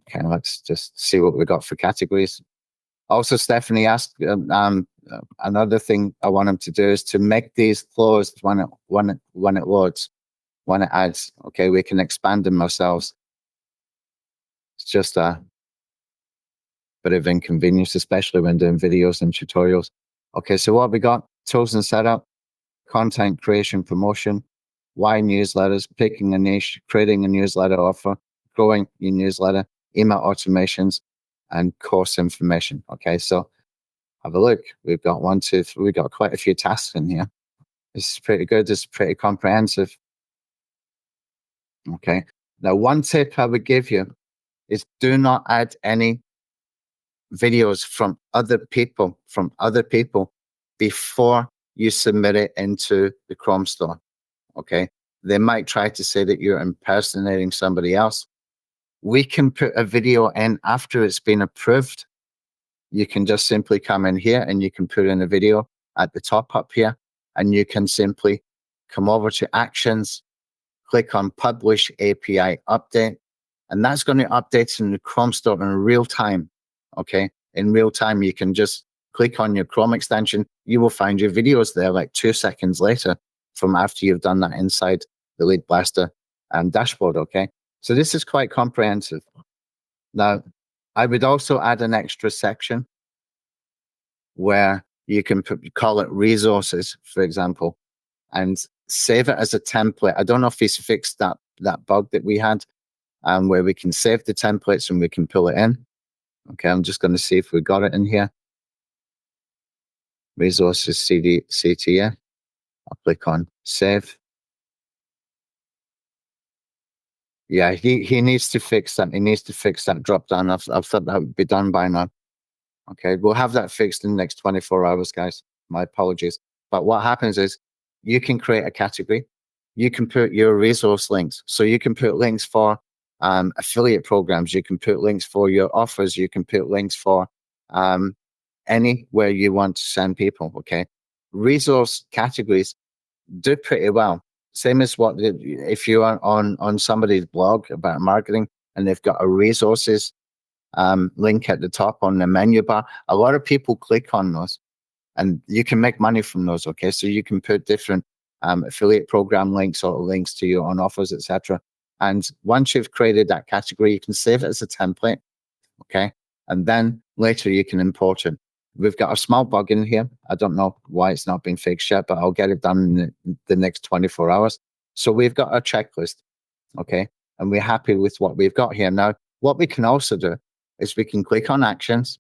Okay, let's just see what we got for categories. Also, Stephanie asked another thing I want him to do is to make these closed when it loads, when it adds. Okay, we can expand them ourselves. It's just a bit of inconvenience, especially when doing videos and tutorials. Okay, so what we got? Tools and setup, content creation, promotion, why newsletters, picking a niche, creating a newsletter offer, growing your newsletter, email automations, and course information. Okay, so have a look. We've got 1, 2, 3. We've got quite a few tasks in here. This is pretty good. This is pretty comprehensive. Okay. Now, one tip I would give you is do not add any videos from other people before you submit it into the Chrome store. Okay. They might try to say that you're impersonating somebody else. We can put a video in after it's been approved. You can just simply come in here and you can put in a video at the top up here, and you can simply come over to Actions, click on Publish API Update, and that's going to update in the Chrome store in real time. Okay, in real time, you can just click on your Chrome extension. You will find your videos there like 2 seconds later from after you've done that inside the LeadBlasta dashboard. Okay, so this is quite comprehensive. Now, I would also add an extra section where you can call it resources, for example, and save it as a template. I don't know if he's fixed that bug that we had, where we can save the templates and we can pull it in. Okay, I'm just going to see if we got it in here. Resources CTA. I'll click on save. Yeah, he needs to fix that. He needs to fix that drop down. I've thought that would be done by now. Okay, we'll have that fixed in the next 24 hours, guys. My apologies. But what happens is you can create a category. You can put your resource links. So you can put links for affiliate programs. You can put links for your offers. You can put links for anywhere you want to send people. Okay, resource categories do pretty well. Same as what if you are on somebody's blog about marketing and they've got a resources link at the top on the menu bar. A lot of people click on those, and you can make money from those. Okay, so you can put different affiliate program links or links to your own offers, etc. And once you've created that category, you can save it as a template. Okay, and then later you can import it. We've got a small bug in here. I don't know why it's not been fixed yet, but I'll get it done in the next 24 hours. So we've got a checklist, okay? And we're happy with what we've got here. Now, what we can also do is we can click on Actions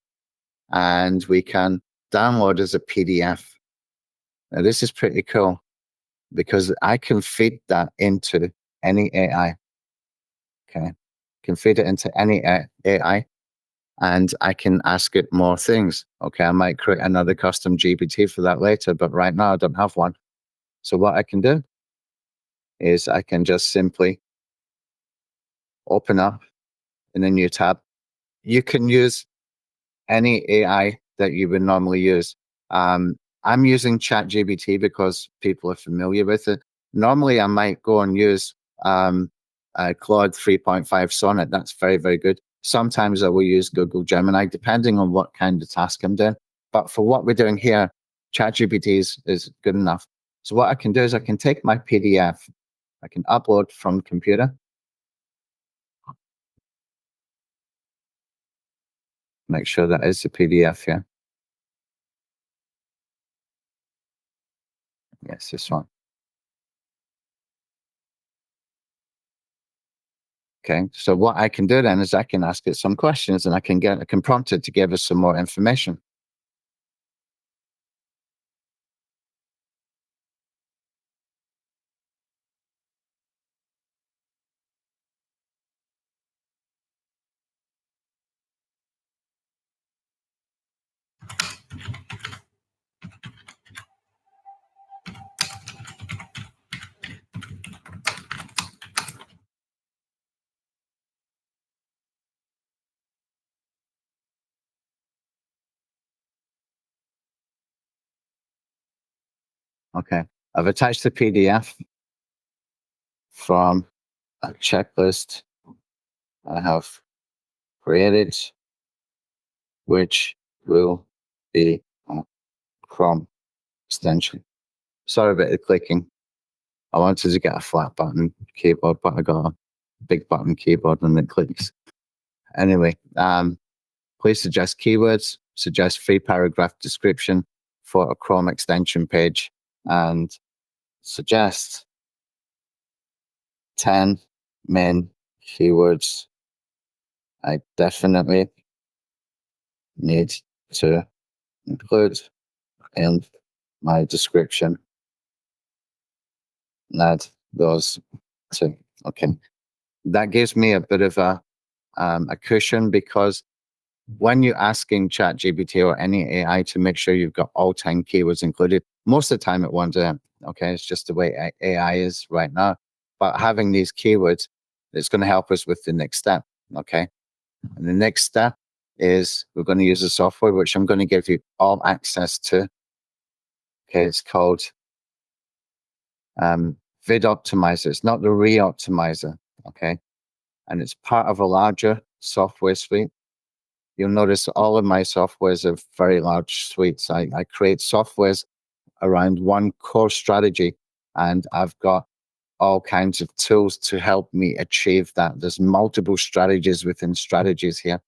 and we can download as a PDF. Now, this is pretty cool because I can feed that into any AI, okay? Can feed it into any AI. And I can ask it more things. Okay, I might create another custom GPT for that later, but right now I don't have one. So what I can do is I can just simply open up in a new tab. You can use any AI that you would normally use. I'm using ChatGPT because people are familiar with it. Normally, I might go and use Claude 3.5 Sonnet. That's very, very good. Sometimes I will use Google Gemini, depending on what kind of task I'm doing. But for what we're doing here, ChatGPT is good enough. So what I can do is I can take my PDF, I can upload from computer, make sure that is the PDF here. Yes, this one. Okay, so what I can do then is I can ask it some questions and I can prompt it to give us some more information. Okay, I've attached the PDF from a checklist I have created, which will be a Chrome extension. Sorry about the clicking. I wanted to get a flat button keyboard, but I got a big button keyboard and it clicks. Anyway, please suggest keywords, suggest 3-paragraph description for a Chrome extension page, and suggest 10 main keywords I definitely need to include in my description. Add those two. Okay. That gives me a bit of a cushion, because when you're asking ChatGPT or any AI to make sure you've got all 10 keywords included, most of the time it won't do it. Okay. It's just the way AI is right now. But having these keywords, it's going to help us with the next step. Okay. And the next step is we're going to use a software which I'm going to give you all access to. Okay. It's called Vid Optimizer. It's not the Re-Optimizer. Okay. And it's part of a larger software suite. You'll notice all of my softwares are very large suites. I create softwares around one core strategy, and I've got all kinds of tools to help me achieve that. There's multiple strategies within strategies here.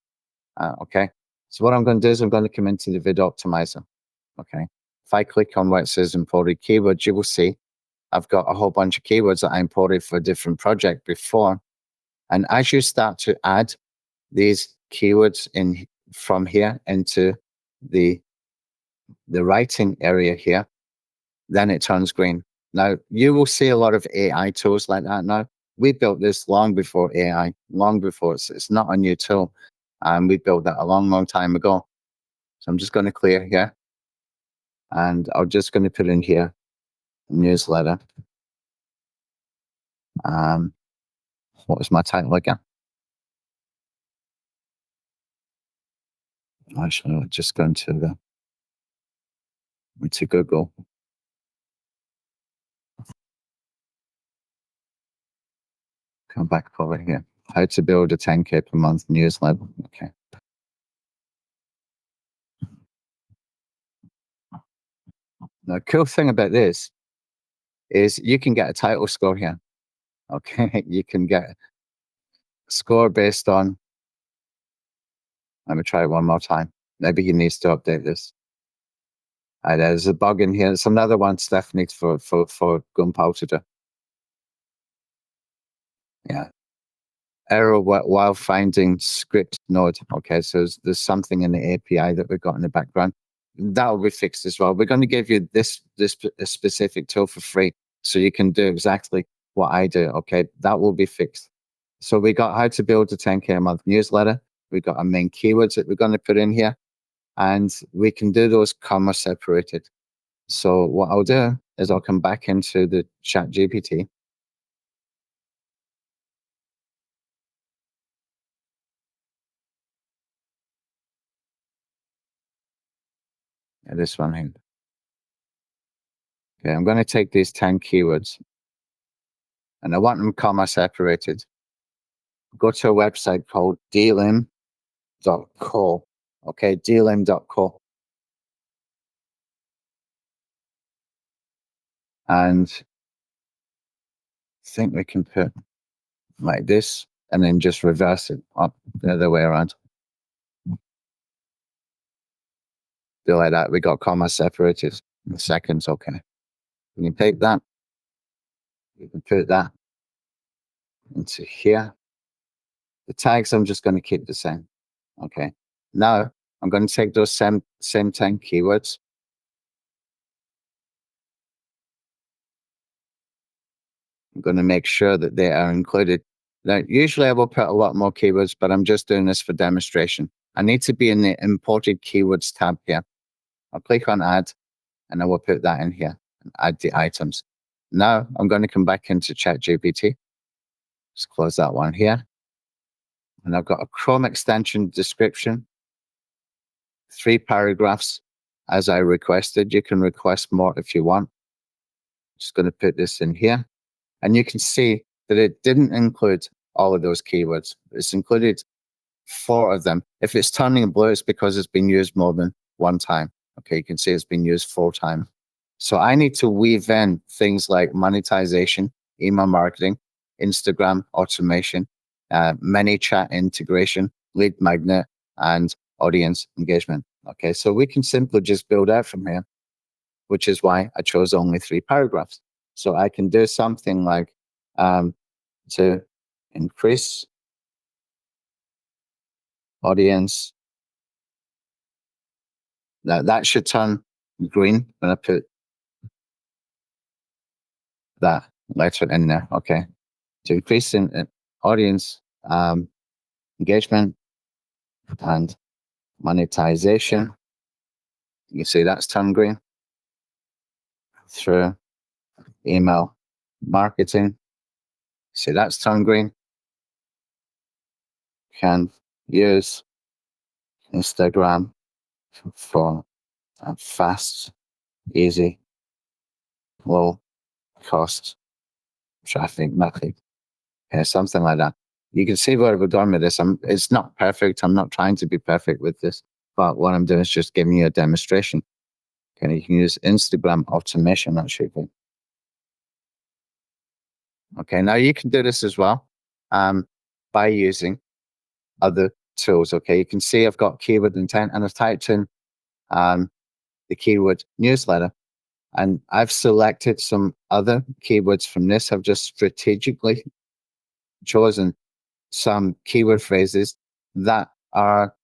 Okay. So what I'm going to do is I'm going to come into the Vid Optimizer. Okay. If I click on where it says imported keywords, you will see I've got a whole bunch of keywords that I imported for a different project before. And as you start to add these keywords in from here into the writing area here, then it turns green. Now, you will see a lot of AI tools like that now. We built this long before AI, long before. It's not a new tool. And we built that a long, long time ago. So I'm just going to clear here. And I'm just going to put in here newsletter. What was my title again? Actually, I'll just go into Google. Come back over here. How to build a 10K per month newsletter. Okay. The cool thing about this is you can get a title score here. Okay. You can get a score based on, let me try it one more time. Maybe he needs to update this. There's a bug in here. It's another one, Stephanie, for Gunpowder. Yeah. Error while finding script node. Okay, so there's something in the API that we've got in the background. That will be fixed as well. We're going to give you this specific tool for free, so you can do exactly what I do. Okay, that will be fixed. So we got how to build a 10K a month newsletter. We got our main keywords that we're going to put in here, and we can do those comma separated. So what I'll do is I'll come back into the ChatGPT. This one here. Okay, I'm going to take these 10 keywords and I want them comma separated. Go to a website called dlim.co. Okay, dlim.co. And I think we can put like this and then just reverse it up the other way around. Do like that. We got comma separated in seconds. Okay. You can take that. You can put that into here. The tags I'm just going to keep the same. Okay. Now I'm going to take those same 10 keywords. I'm going to make sure that they are included. Now, usually I will put a lot more keywords, but I'm just doing this for demonstration. I need to be in the imported keywords tab here. I'll click on add and I will put that in here and add the items. Now I'm going to come back into ChatGPT. Just close that one here. And I've got a Chrome extension description, 3 paragraphs as I requested. You can request more if you want. Just going to put this in here. And you can see that it didn't include all of those keywords. It's included 4 of them. If it's turning blue, it's because it's been used more than 1 time. Okay, you can see it's been used 4 times. So I need to weave in things like monetization, email marketing, Instagram automation, ManyChat integration, lead magnet, and audience engagement. Okay, so we can simply just build out from here, which is why I chose only 3 paragraphs. So I can do something like to increase audience. Now that should turn green when I put that letter in there. Okay, to increase in audience engagement and monetization. You see that's turned green. Through email marketing. See that's turned green. Can use Instagram for fast, easy, low cost traffic method. Yeah, something like that. You can see where we're going with this. It's not perfect. I'm not trying to be perfect with this, but what I'm doing is just giving you a demonstration. Okay, you can use Instagram automation. That should be. Okay, now you can do this as well by using other tools. Okay, you can see I've got keyword intent and I've typed in the keyword newsletter. And I've selected some other keywords from this. I've just strategically chosen some keyword phrases that are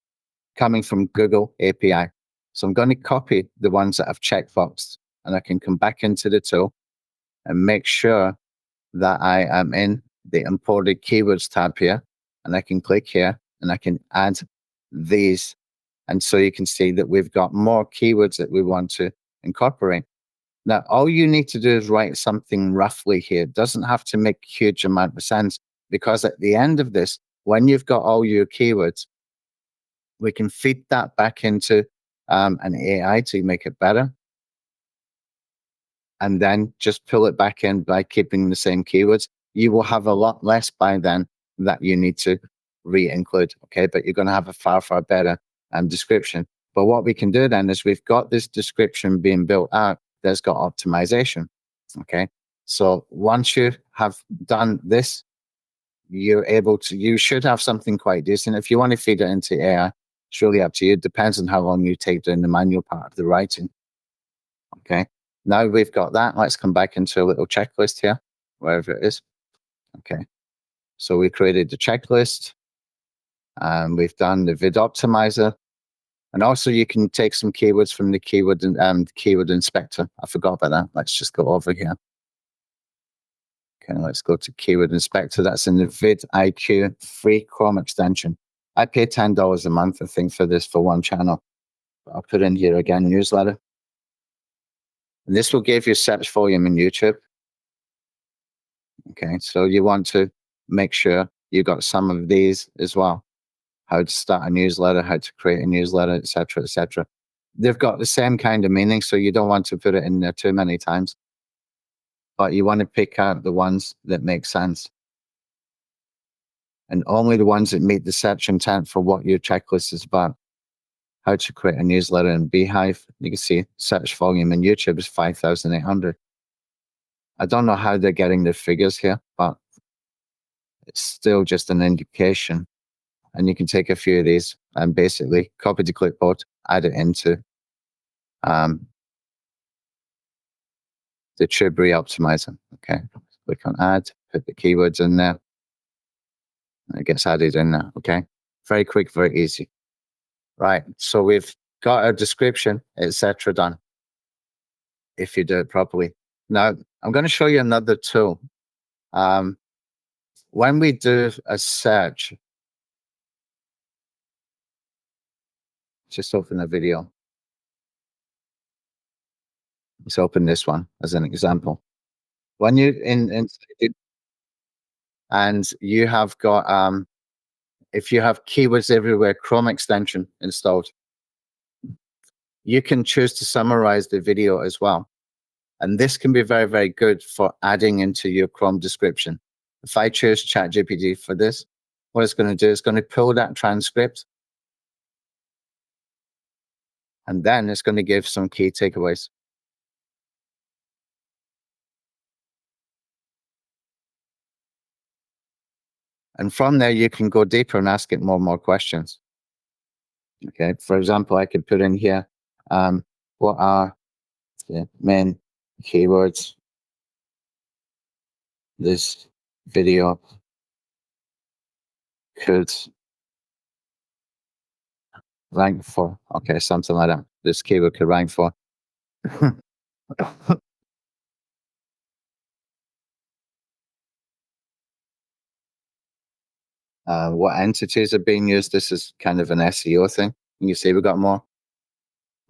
coming from Google API. So I'm going to copy the ones that I've checkboxed and I can come back into the tool and make sure that I am in the imported keywords tab here. And I can click here and I can add these. And so you can see that we've got more keywords that we want to incorporate. Now, all you need to do is write something roughly here. It doesn't have to make a huge amount of sense because at the end of this, when you've got all your keywords, we can feed that back into an AI to make it better. And then just pull it back in by keeping the same keywords. You will have a lot less by then that you need to re-include, okay? But you're going to have a far, far better description. But what we can do then is we've got this description being built out that's got optimization, okay? So once you have done this, you're able to, you should have something quite decent. If you want to feed it into AI, it's really up to you. It depends on how long you take doing the manual part of the writing, okay? Now we've got that. Let's come back into a little checklist here, wherever it is. Okay. So we created the checklist and we've done the Vid Optimizer. And also you can take some keywords from the keyword inspector. I forgot about that. Let's just go over here. Okay, let's go to keyword inspector. That's in the VidIQ free Chrome extension. I pay $10 a month, I think, for this for one channel. But I'll put in here again, newsletter. And this will give you search volume in YouTube. Okay, so you want to make sure you got some of these as well. How to start a newsletter, how to create a newsletter, etc., etc. they've got the same kind of meaning, so you don't want to put it in there too many times. But you want to pick out the ones that make sense. And only the ones that meet the search intent for what your checklist is about. How to create a newsletter in Beehive. You can see search volume in YouTube is 5,800. I don't know how they're getting the figures here, but it's still just an indication. And you can take a few of these and basically copy the clipboard, add it into the TubeWizard Optimizer. Okay, click on add, put the keywords in there, and it gets added in there. Okay, very quick, very easy. Right, so we've got our description, etc. done. If you do it properly. Now, I'm going to show you another tool. When we do a search, just open a video. Let's open this one as an example. When you and you have got if you have keywords everywhere Chrome extension installed, you can choose to summarize the video as well. And this can be very, very good for adding into your Chrome description. If I choose ChatGPT for this, what it's going to do is going to pull that transcript, and then it's going to give some key takeaways. And from there, you can go deeper and ask it more and more questions. Okay, for example, I could put in here, what are the main keywords this video could rank for? Okay, something like that. This keyword could rank for. What entities are being used? This is kind of an SEO thing. You see, we've got more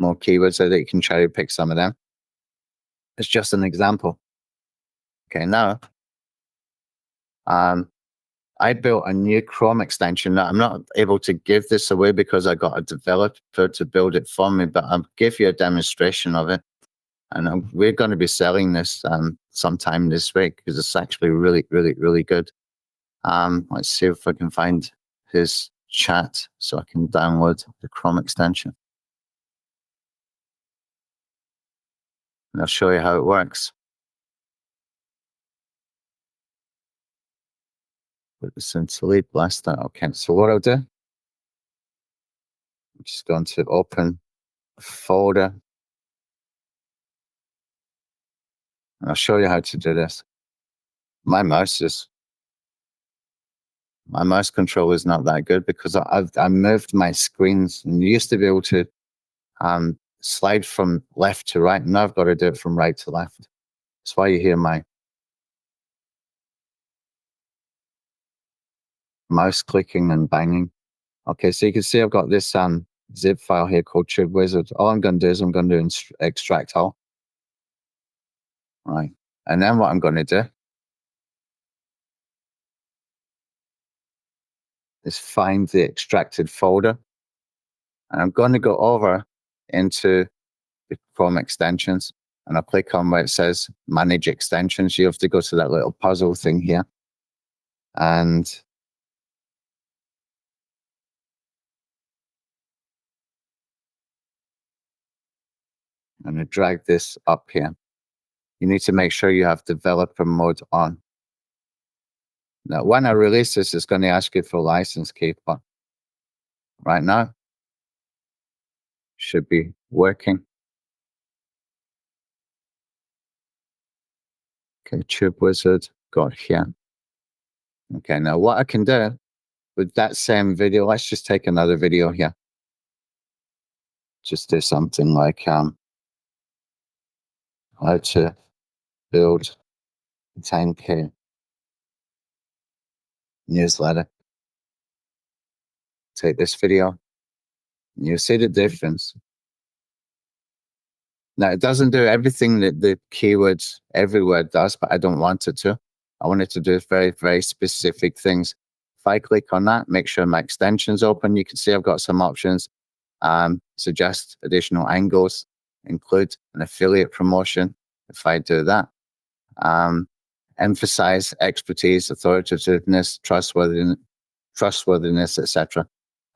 keywords so that you can cherry pick some of them. It's just an example. Okay, now I built a new Chrome extension. Now, I'm not able to give this away because I got a developer to build it for me, but I'll give you a demonstration of it. And we're going to be selling this sometime this week because it's actually really, really, really good. Let's see if I can find his chat so I can download the Chrome extension. And I'll show you how it works. Put this into LeadBlasta. Okay, so what I'll do, I'm just going to open a folder. And I'll show you how to do this. My mouse control is not that good because I moved my screens, and you used to be able to slide from left to right. Now I've got to do it from right to left. That's why you hear my mouse clicking and banging. Okay, so you can see I've got this zip file here called TubeWizard. All I'm going to do is I'm going to extract all. Right, and then what I'm going to do is find the extracted folder, and I'm going to go over into the Chrome extensions, and I'll click on where it says manage extensions. You have to go to that little puzzle thing here, and I'm going to drag this up here. You need to make sure you have developer mode on. Now, when I release this, it's going to ask you for a license key, but right now, should be working. Okay, TubeWizard got here. Okay, now what I can do with that same video, let's just take another video here. Just do something like how to build a 10K newsletter. Take this video. You see the difference. Now, it doesn't do everything that the keywords everywhere does, but I don't want it to. I want it to do very, very specific things. If I click on that, make sure my extension's open, you can see I've got some options. suggest additional angles, include an affiliate promotion if I do that, emphasize expertise, authoritativeness, trustworthiness, etc.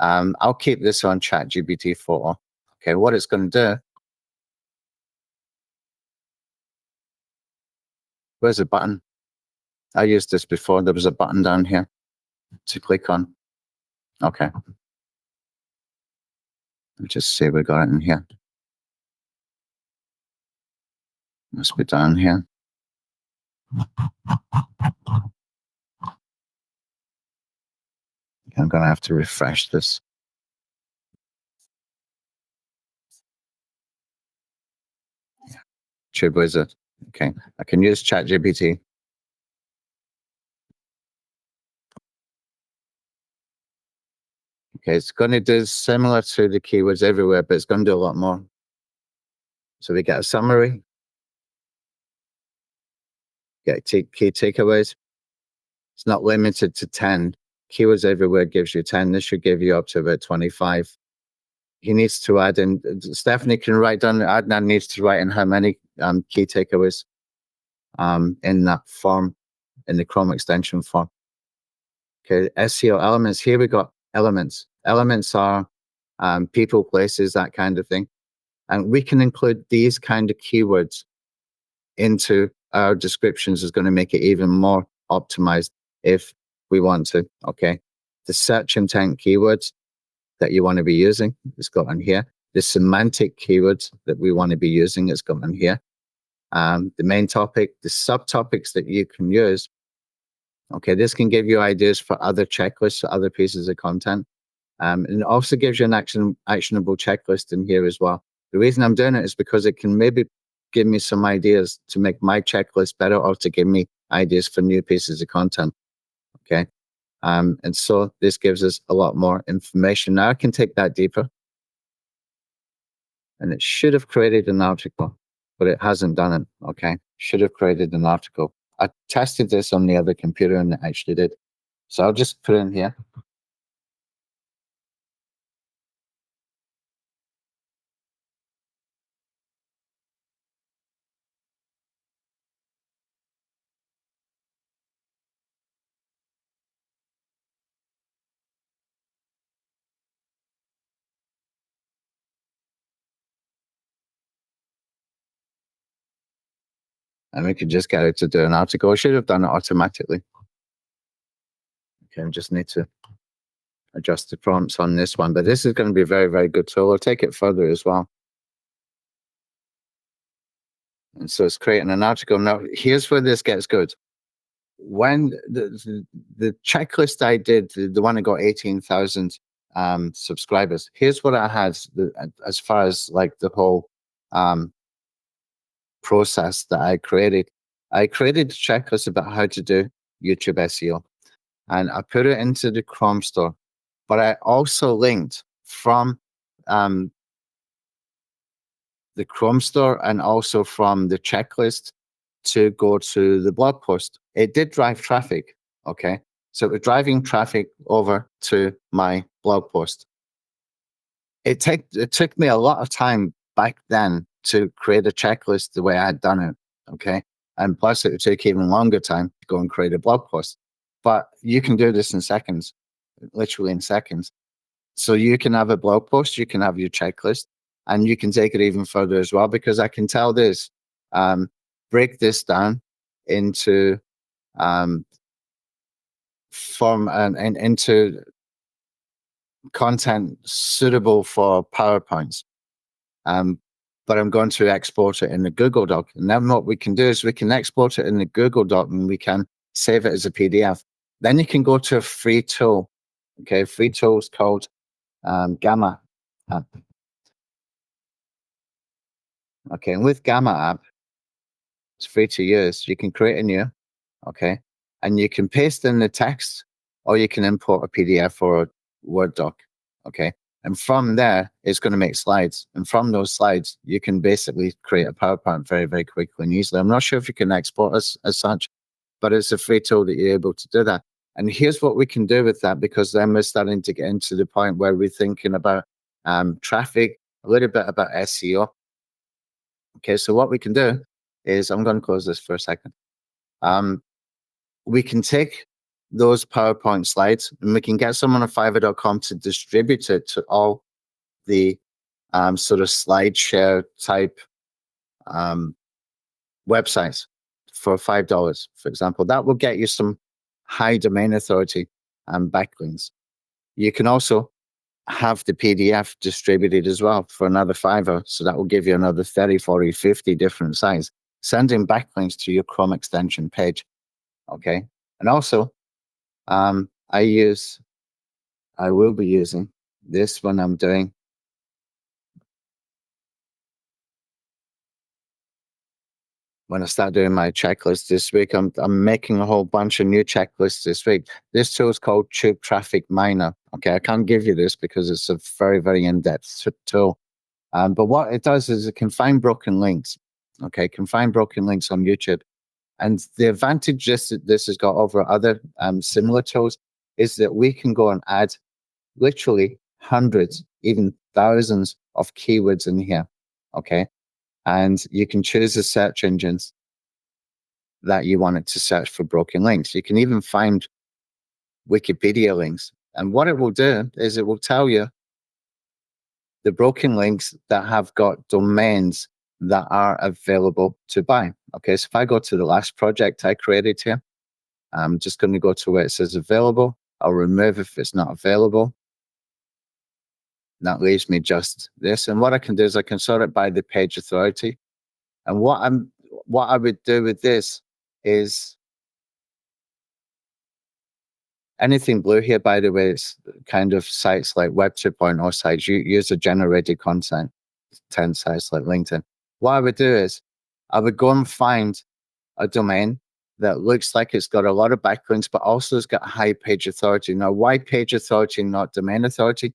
I'll keep this on ChatGPT 4. Okay, what it's going to do, where's the button? I used this before. There was a button down here to click on. Okay. Let's just see we got it in here. Must be down here. I'm going to have to refresh this. TubeWizard. Okay. I can use ChatGPT. Okay, it's going to do similar to the keywords everywhere, but it's going to do a lot more. So we get a summary, get key takeaways. It's not limited to 10. Keywords everywhere gives you 10. This should give you up to about 25. He needs to add in, Stephanie can write down, Adnan needs to write in how many key takeaways in that form, in the Chrome extension form. Okay, SEO elements. Here we got elements. Elements are people, places, that kind of thing. And we can include these kind of keywords into our descriptions. Is going to make it even more optimized if we want to. Okay, the search intent keywords that you want to be using, it's got on here. The semantic keywords that we want to be using, it's got on here. The main topic, the subtopics that you can use. Okay, this can give you ideas for other checklists, for other pieces of content. And it also gives you an actionable checklist in here as well. The reason I'm doing it is because it can maybe give me some ideas to make my checklist better, or to give me ideas for new pieces of content. Okay. And so this gives us a lot more information. Now I can take that deeper. And it should have created an article, but it hasn't done it. Okay. Should have created an article. I tested this on the other computer and it actually did. So I'll just put it in here. And we could just get it to do an article. I should have done it automatically. Okay, I just need to adjust the prompts on this one. But this is going to be a very, very good tool. We'll take it further as well. And so it's creating an article. Now, here's where this gets good. When the checklist I did, the one that got 18,000 subscribers, here's what I had as far as like the whole process that I created. I created a checklist about how to do YouTube SEO, and I put it into the Chrome store. But I also linked from the Chrome store and also from the checklist to go to the blog post. It did drive traffic, okay? So it was driving traffic over to my blog post. It took me a lot of time back then to create a checklist the way I had done it, okay? And plus it would take even longer time to go and create a blog post. But you can do this in seconds, literally in seconds. So you can have a blog post, you can have your checklist, and you can take it even further as well, because I can tell this, break this down into into content suitable for PowerPoints. But I'm going to export it in the Google Doc. And then what we can do is we can export it in the Google Doc and we can save it as a PDF. Then you can go to a free tool. Okay, free tool is called Gamma app. Okay, and with Gamma app, it's free to use. You can create a new, okay, and you can paste in the text, or you can import a PDF or a Word doc, okay. And from there, it's going to make slides. And from those slides, you can basically create a PowerPoint very, very quickly and easily. I'm not sure if you can export as such, but it's a free tool that you're able to do that. And here's what we can do with that, because then we're starting to get into the point where we're thinking about traffic, a little bit about SEO. Okay, so what we can do is, I'm going to close this for a second. We can take those PowerPoint slides and we can get someone on Fiverr.com to distribute it to all the sort of SlideShare type websites for $5, for example. That will get you some high domain authority and backlinks. You can also have the PDF distributed as well for another $5. So that will give you another 30, 40, 50 different sites, sending backlinks to your Chrome extension page. Okay. And also, I will be using this when I'm doing when I start doing my checklist this week. I'm making a whole bunch of new checklists this week. This tool is called Tube Traffic Miner. Okay, I can't give you this because it's a very, very in-depth tool. But what it does is it can find broken links. Okay, can find broken links on YouTube. And the advantage this has got over other similar tools is that we can go and add literally hundreds, even thousands of keywords in here. Okay. And you can choose the search engines that you want it to search for broken links. You can even find Wikipedia links. And what it will do is it will tell you the broken links that have got domains that are available to buy. Okay, so if I go to the last project I created here, I'm just going to go to where it says available. I'll remove if it's not available. That leaves me just this. And what I can do is I can sort it by the page authority. And what I would do with this is anything blue here, by the way, it's kind of sites like Web 2.0 sites, user generated content, 10 sites like LinkedIn. What I would do is I would go and find a domain that looks like it's got a lot of backlinks, but also it's got high page authority. Now, why page authority, not domain authority?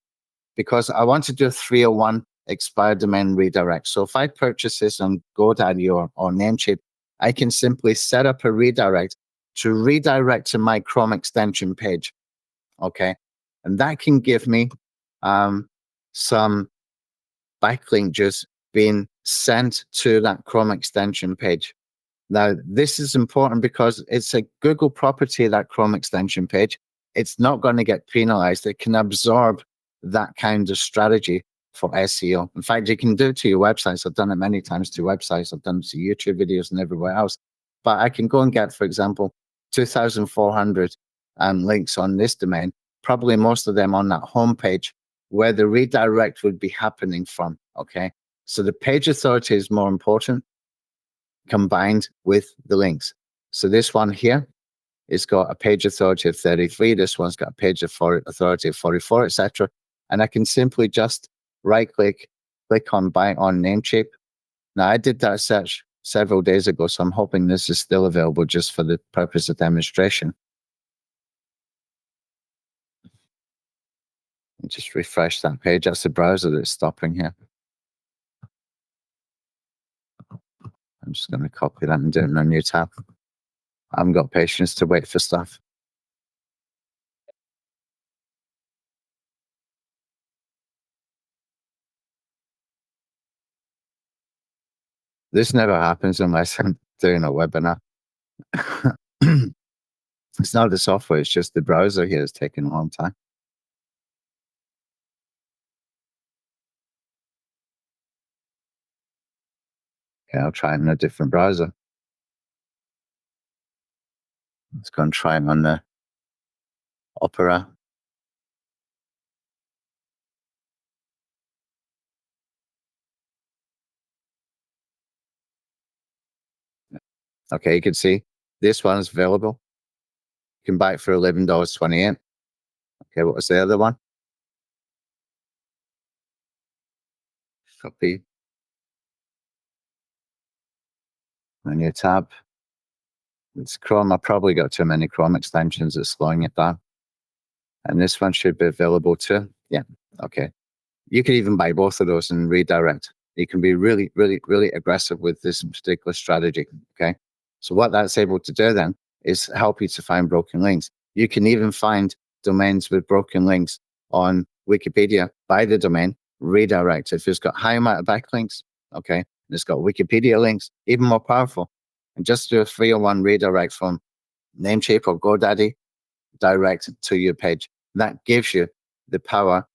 Because I want to do a 301 expired domain redirect. So if I purchase this on GoDaddy or Namecheap, I can simply set up a redirect to redirect to my Chrome extension page. Okay. And that can give me some backlink just being sent to that Chrome extension page. Now, this is important because it's a Google property, that Chrome extension page. It's not going to get penalized. It can absorb that kind of strategy for SEO. In fact, you can do it to your websites. I've done it many times to websites. I've done it to YouTube videos and everywhere else. But I can go and get, for example, 2,400 links on this domain, probably most of them on that homepage where the redirect would be happening from. Okay. So the page authority is more important combined with the links. So this one here, it's got a page authority of 33. This one's got a page authority of 44, etc. And I can simply just right-click, click on Buy on Namecheap. Now, I did that search several days ago, so I'm hoping this is still available just for the purpose of demonstration. Just refresh that page. That's the browser that's stopping here. I'm just going to copy that and do it in a new tab. I haven't got patience to wait for stuff. This never happens unless I'm doing a webinar. It's not the software, it's just the browser here is taking a long time. Okay, I'll try it in a different browser. Let's go and try it on the Opera. Okay, you can see this one is available. You can buy it for $11.28. Okay, what was the other one? Copy. A new tab. It's Chrome. I probably got too many Chrome extensions. It's slowing it down. And this one should be available too. Yeah, okay. You can even buy both of those and redirect. You can be really, really, really aggressive with this particular strategy, okay? So what that's able to do then is help you to find broken links. You can even find domains with broken links on Wikipedia by the domain, redirect. If it's got high amount of backlinks, okay, and it's got Wikipedia links, even more powerful. And just do a 301 redirect from Namecheap or GoDaddy direct to your page. That gives you the power,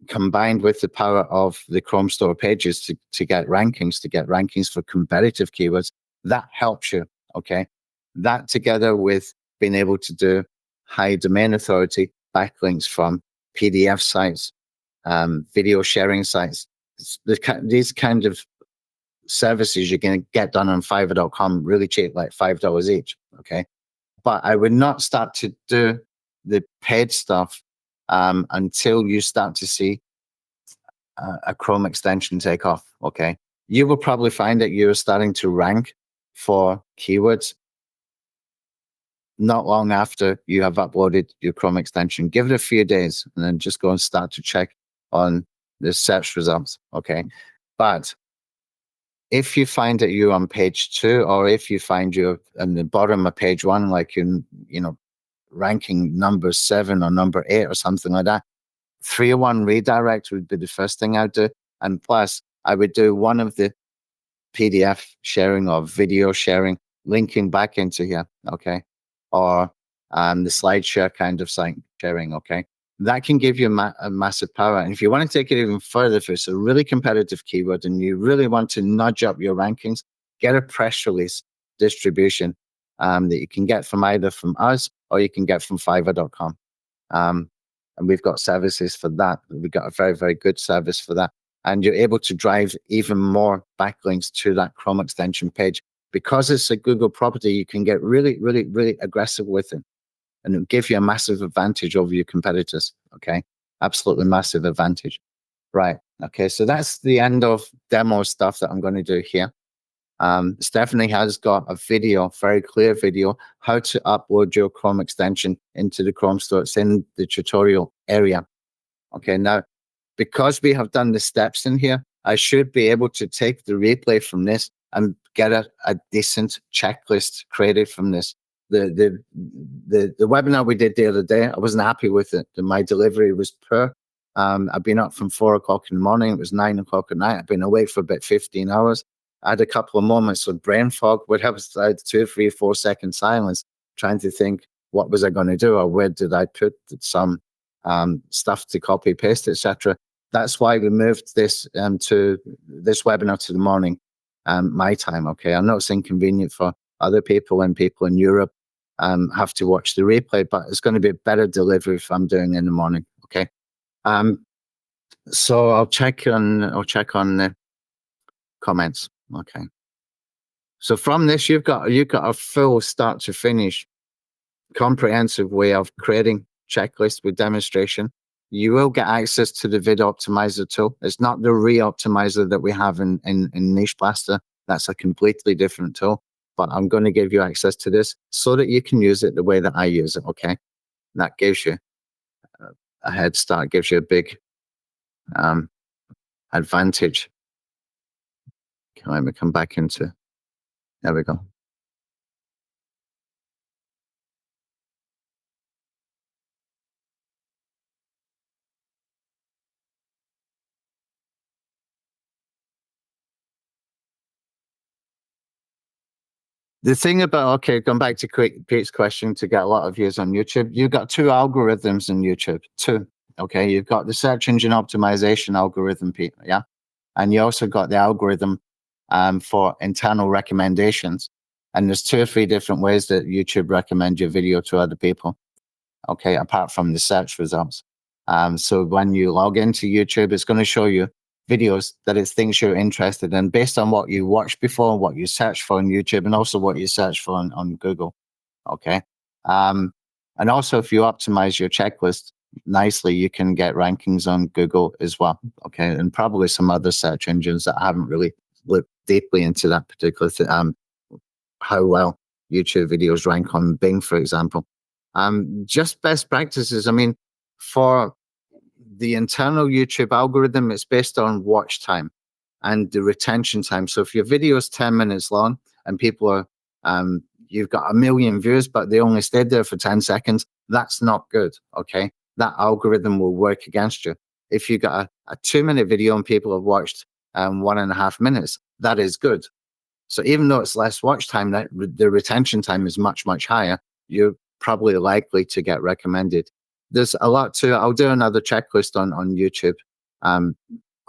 combined with the power of the Chrome Store pages to get rankings for competitive keywords. That helps you, okay? That together with being able to do high domain authority backlinks from PDF sites, video sharing sites. These kind of services you're going to get done on Fiverr.com really cheap, like $5 each, okay? But I would not start to do the paid stuff until you start to see a Chrome extension take off, okay? You will probably find that you're starting to rank for keywords not long after you have uploaded your Chrome extension. Give it a few days and then just go and start to check on the search results, okay? But if you find that you're on page 2, or if you find you're in the bottom of page 1, like you know, ranking number 7 or number 8 or something like that, 301 redirect would be the first thing I'd do. And plus, I would do one of the PDF sharing or video sharing, linking back into here, okay? Or the Slideshow kind of site sharing, okay? That can give you a massive power. And if you want to take it even further, if it's a really competitive keyword and you really want to nudge up your rankings, get a press release distribution that you can get from either from us or you can get from Fiverr.com. And we've got services for that. We've got a very, very good service for that. And you're able to drive even more backlinks to that Chrome extension page. Because it's a Google property, you can get really, really, really aggressive with it. And it'll give you a massive advantage over your competitors, okay? Absolutely massive advantage. Right, okay, so that's the end of demo stuff that I'm going to do here. Stephanie has got a video, very clear video, how to upload your Chrome extension into the Chrome Store. It's in the tutorial area. Okay, now, because we have done the steps in here, I should be able to take the replay from this and get a decent checklist created from this. The webinar we did the other day, I wasn't happy with it. My delivery was poor. I've been up from 4 o'clock in the morning. It was 9 o'clock at night. I've been awake for about 15 hours. I had a couple of moments of brain fog, would have 2, 3, 4 second silence, trying to think, what was I going to do, or where did I put some stuff to copy, paste, etc. That's why we moved this to this webinar to the morning, my time. Okay, I know it's inconvenient for other people, and people in Europe have to watch the replay, but it's going to be a better delivery if I'm doing it in the morning. Okay, so I'll check on the comments. Okay, so from this, you've got a full start to finish, comprehensive way of creating checklists with demonstration. You will get access to the Vid Optimizer tool. It's not the re-optimizer that we have in LeadBlasta. That's a completely different tool. But I'm going to give you access to this so that you can use it the way that I use it. Okay, that gives you a head start, gives you a big advantage. Okay, let me come back into. There we go. The thing about, okay, going back to Pete's question to get a lot of views on YouTube, you've got 2 algorithms in YouTube. 2. Okay, you've got the search engine optimization algorithm, Pete, yeah? And you also got the algorithm for internal recommendations. And there's 2 or 3 different ways that YouTube recommends your video to other people, okay, apart from the search results. So when you log into YouTube, it's going to show you videos that it thinks you're interested in based on what you watched before, what you searched for on YouTube, and also what you searched for on Google, okay? And also, if you optimize your checklist nicely, you can get rankings on Google as well, okay? And probably some other search engines that I haven't really looked deeply into that particular how well YouTube videos rank on Bing, for example. Just best practices. I mean, for the internal YouTube algorithm, it's based on watch time and the retention time. So if your video is 10 minutes long and people are, you've got 1 million views, but they only stayed there for 10 seconds, that's not good, okay? That algorithm will work against you. If you got a 2-minute video and people have watched 1.5 minutes, that is good. So even though it's less watch time, the retention time is much, much higher. You're probably likely to get recommended. There's a lot to, I'll do another checklist on YouTube um,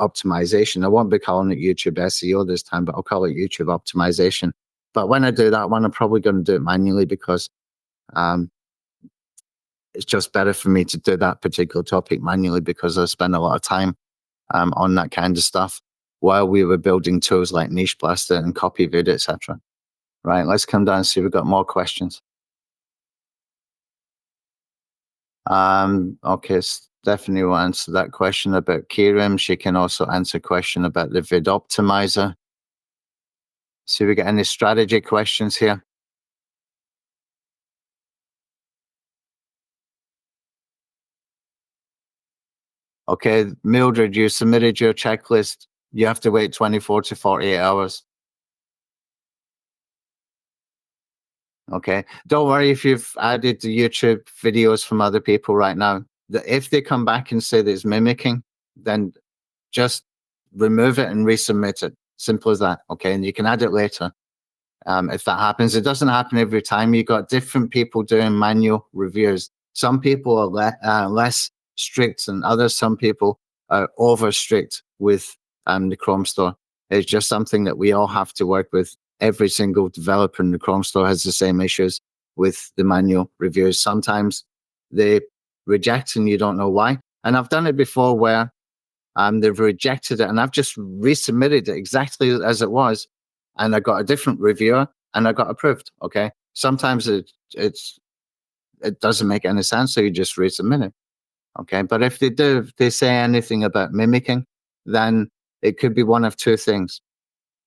optimization. I won't be calling it YouTube SEO this time, but I'll call it YouTube optimization. But when I do that one, I'm probably going to do it manually because um, it's just better for me to do that particular topic manually because I spend a lot of time on that kind of stuff while we were building tools like LeadBlasta and CopyVid, etc. Right, let's come down and see if we've got more questions. Okay, Stephanie will answer that question about keyrim. She can also answer a question about the Vid Optimizer. See if we get any strategy questions here. Okay, Mildred, you submitted your checklist. You have to wait 24 to 48 hours. Okay, don't worry if you've added the YouTube videos from other people right now. If they come back and say that it's mimicking, then just remove it and resubmit it. Simple as that. Okay, and you can add it later. If that happens, it doesn't happen every time. You've got different people doing manual reviews. Some people are less strict than others. Some people are over strict with the Chrome store. It's just something that we all have to work with. Every single developer in the Chrome store has the same issues with the manual reviews. Sometimes they reject and you don't know why. And I've done it before where they've rejected it and I've just resubmitted it exactly as it was. And I got a different reviewer and I got approved. Okay. Sometimes it doesn't make any sense. So you just resubmit it. Okay. But if they say anything about mimicking, then it could be one of two things.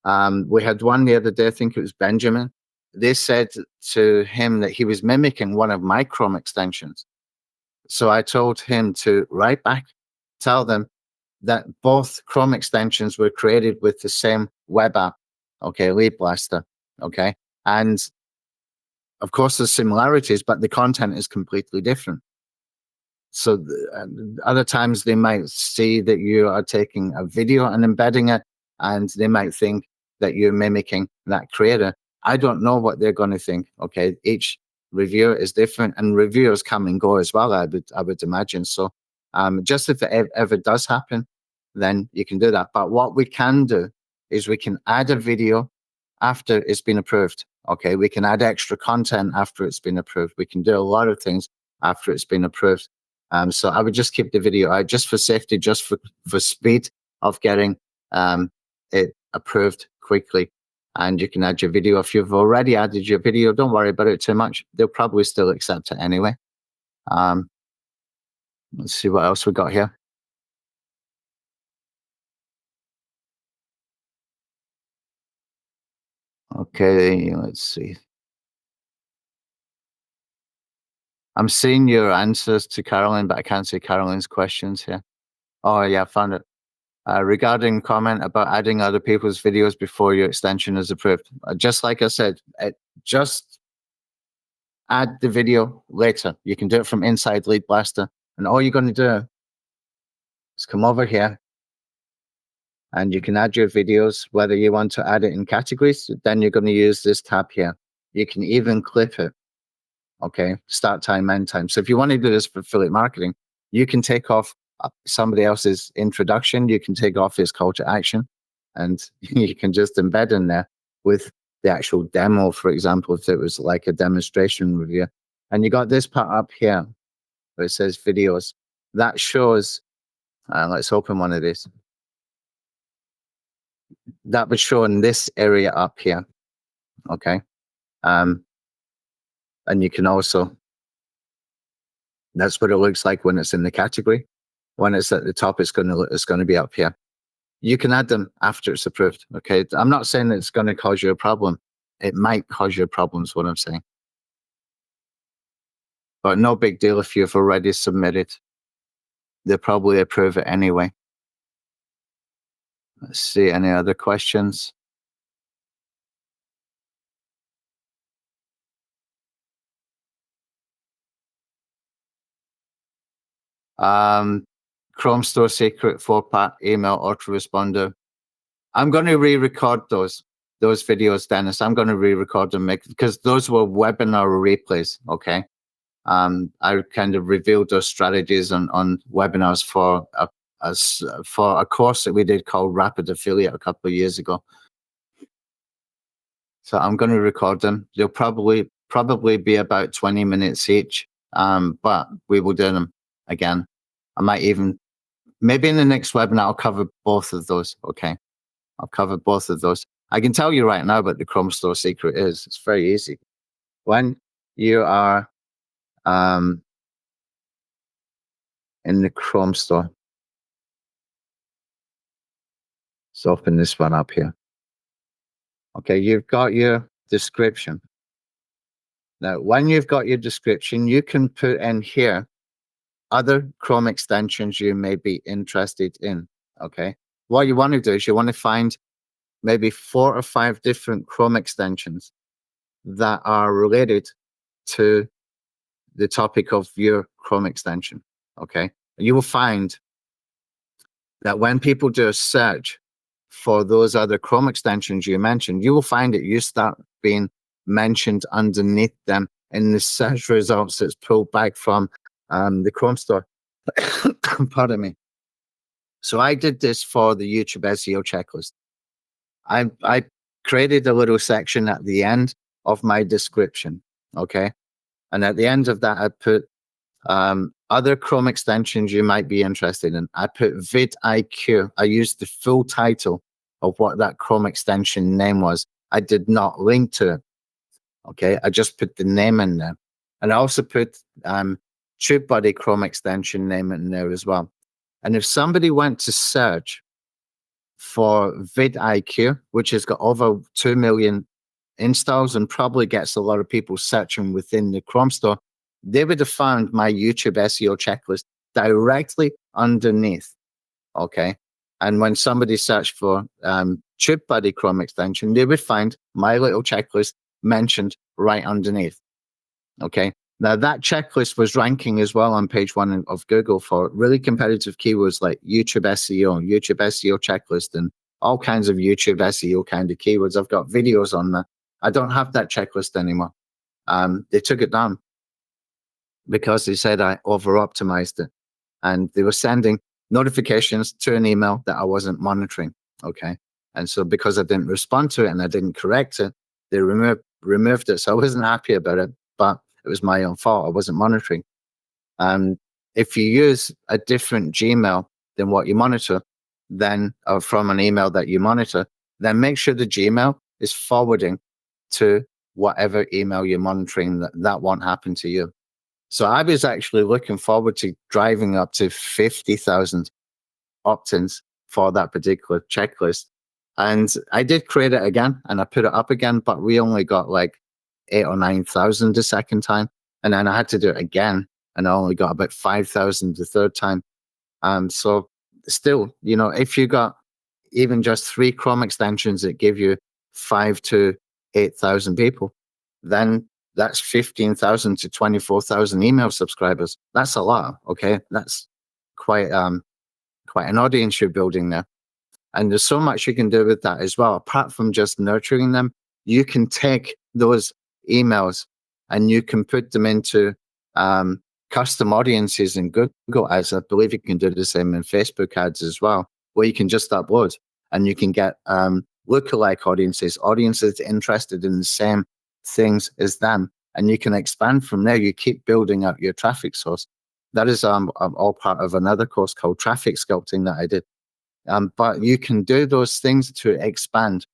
We had one the other day, I think it was Benjamin. They said to him that he was mimicking one of my Chrome extensions. So I told him to write back, tell them that both Chrome extensions were created with the same web app, okay, LeadBlasta, okay? And of course, there's similarities, but the content is completely different. So other times they might see that you are taking a video and embedding it, and they might think that you're mimicking that creator. I don't know what they're going to think. Okay, each reviewer is different, and reviewers come and go as well. I would imagine. So, just if it ever does happen, then you can do that. But what we can do is we can add a video after it's been approved. Okay, we can add extra content after it's been approved. We can do a lot of things after it's been approved. So I would just keep the video out just for safety, just for speed of getting it approved quickly. And you can add your video. If you've already added your video, don't worry about it too much. They'll probably still accept it anyway. Let's see what else we got here. Okay, let's see. I'm seeing your answers to Caroline, but I can't see Caroline's questions here. Oh, yeah, I found it. Regarding comment about adding other people's videos before your extension is approved. Just like I said, just add the video later. You can do it from inside LeadBlasta. And all you're going to do is come over here and you can add your videos, whether you want to add it in categories, then you're going to use this tab here. You can even clip it. Okay, start time, end time. So if you want to do this for affiliate marketing, you can take off somebody else's introduction, you can take off his call to action, and you can just embed in there with the actual demo, for example, if it was like a demonstration review. And you got this part up here where it says videos. That shows, let's open one of these. That would show in this area up here. Okay. And you can also, that's what it looks like when it's in the category. When it's at the top, it's going to be up here. You can add them after it's approved. Okay, I'm not saying that it's going to cause you a problem. It might cause you a problem, is what I'm saying. But no big deal if you've already submitted. They'll probably approve it anyway. Let's see, any other questions? Chrome Store Secret 4-part email autoresponder. I'm going to re-record those videos, Dennis. I'm going to re-record them because those were webinar replays. Okay. I kind of revealed those strategies on webinars for a course that we did called Rapid Affiliate a couple of years ago. So I'm going to record them. They'll probably be about 20 minutes each. But we will do them again. I might even, maybe in the next webinar, I'll cover both of those. Okay. I'll cover both of those. I can tell you right now what the Chrome Store secret is. It's very easy. When you are in the Chrome Store, let's open this one up here. Okay, you've got your description. Now, when you've got your description, you can put in here other Chrome extensions you may be interested in. Okay, what you want to do is you want to find maybe 4 or 5 different Chrome extensions that are related to the topic of your Chrome extension. Okay, you will find that when people do a search for those other Chrome extensions you mentioned, you will find that you start being mentioned underneath them in the search results that's pulled back from the Chrome Store. Pardon me. So I did this for the YouTube SEO checklist. I created a little section at the end of my description. Okay. And at the end of that, I put other Chrome extensions you might be interested in. I put VidIQ. I used the full title of what that Chrome extension name was. I did not link to it. Okay, I just put the name in there. And I also put TubeBuddy Chrome extension name in there as well. And if somebody went to search for VidIQ, which has got over 2 million installs and probably gets a lot of people searching within the Chrome Store, they would have found my YouTube SEO checklist directly underneath. Okay. And when somebody searched for TubeBuddy Chrome extension, they would find my little checklist mentioned right underneath. Okay. Now that checklist was ranking as well on page 1 of Google for really competitive keywords like YouTube SEO checklist, and all kinds of YouTube SEO kind of keywords. I've got videos on that. I don't have that checklist anymore. They took it down because they said I over-optimized it. And they were sending notifications to an email that I wasn't monitoring. Okay. And so because I didn't respond to it and I didn't correct it, they removed it. So I wasn't happy about it, but it was my own fault. I wasn't monitoring. If you use a different Gmail than what you monitor, then from an email that you monitor, then make sure the Gmail is forwarding to whatever email you're monitoring. That won't happen to you. So I was actually looking forward to driving up to 50,000 opt-ins for that particular checklist. And I did create it again and I put it up again, but we only got like 8,000 or 9,000 the second time. And then I had to do it again and I only got about 5,000 the third time. So still, if you got even just 3 Chrome extensions that give you 5,000 to 8,000 people, then that's 15,000 to 24,000 email subscribers. That's a lot. Okay. That's quite an audience you're building there. And there's so much you can do with that as well. Apart from just nurturing them, you can take those emails and you can put them into custom audiences in Google Ads. I believe you can do the same in Facebook ads as well, where you can just upload and you can get lookalike audiences interested in the same things as them, and you can expand from there. You keep building up your traffic source. That is all part of another course called Traffic Sculpting that I did. But you can do those things to expand.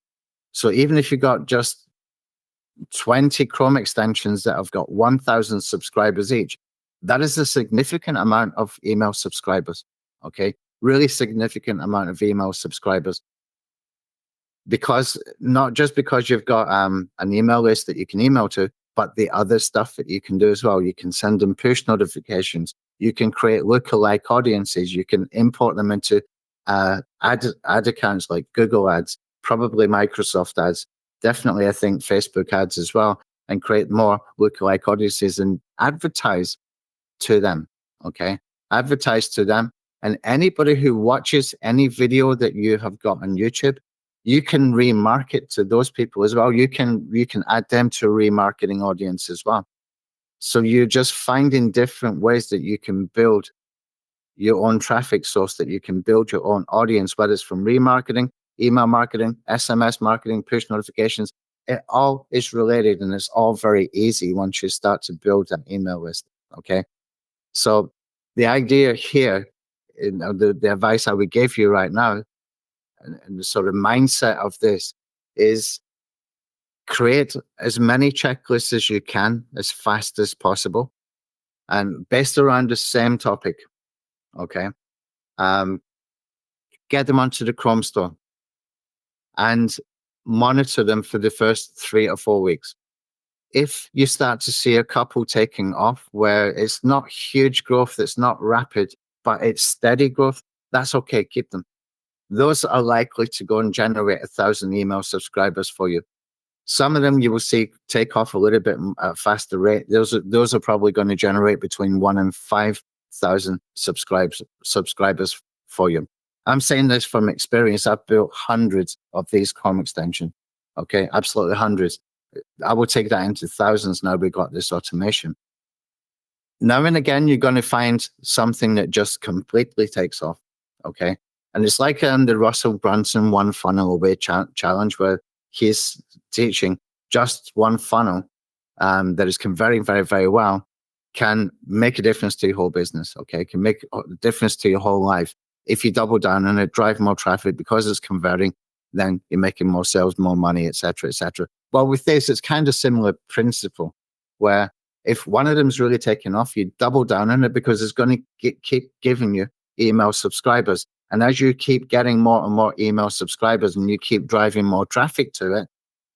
So even if you got just 20 Chrome extensions that have got 1,000 subscribers each, that is a significant amount of email subscribers. Okay, really significant amount of email subscribers. Because not just because you've got an email list that you can email to, but the other stuff that you can do as well. You can send them push notifications. You can create lookalike audiences. You can import them into ad accounts like Google Ads, probably Microsoft Ads, definitely I think Facebook Ads as well, and create more lookalike audiences and advertise to them. Okay, advertise to them And anybody who watches any video that you have got on YouTube, you can remarket to those people as well. You can add them to a remarketing audience as well. So you're just finding different ways that you can build your own traffic source, that you can build your own audience, whether it's from remarketing, email marketing, SMS marketing, push notifications. It all is related, and it's all very easy once you start to build an email list. Okay. So the idea here, the advice I would give you right now, and the sort of mindset of this is create as many checklists as you can as fast as possible and based around the same topic. Okay. Um, get them onto the Chrome store and monitor them for the first 3 or 4 weeks. If you start to see a couple taking off where it's not huge growth, it's not rapid, but it's steady growth, that's okay. Keep them. Those are likely to go and generate 1,000 email subscribers for you. Some of them you will see take off a little bit at a faster rate. Those are probably going to generate between 1 and 5,000 subscribers for you. I'm saying this from experience. I've built hundreds of these Chrome extension. Okay, absolutely hundreds. I will take that into thousands now we've got this automation. Now and again, you're going to find something that just completely takes off. Okay. And it's like the Russell Brunson one funnel away challenge, where he's teaching just one funnel that is converting very, very well, can make a difference to your whole business. Okay. Can make a difference to your whole life. If you double down on it, drive more traffic because it's converting, then you're making more sales, more money, etc., etc. Well, with this, it's kind of similar principle, where if one of them is really taking off, you double down on it because it's going to keep giving you email subscribers. And as you keep getting more and more email subscribers and you keep driving more traffic to it,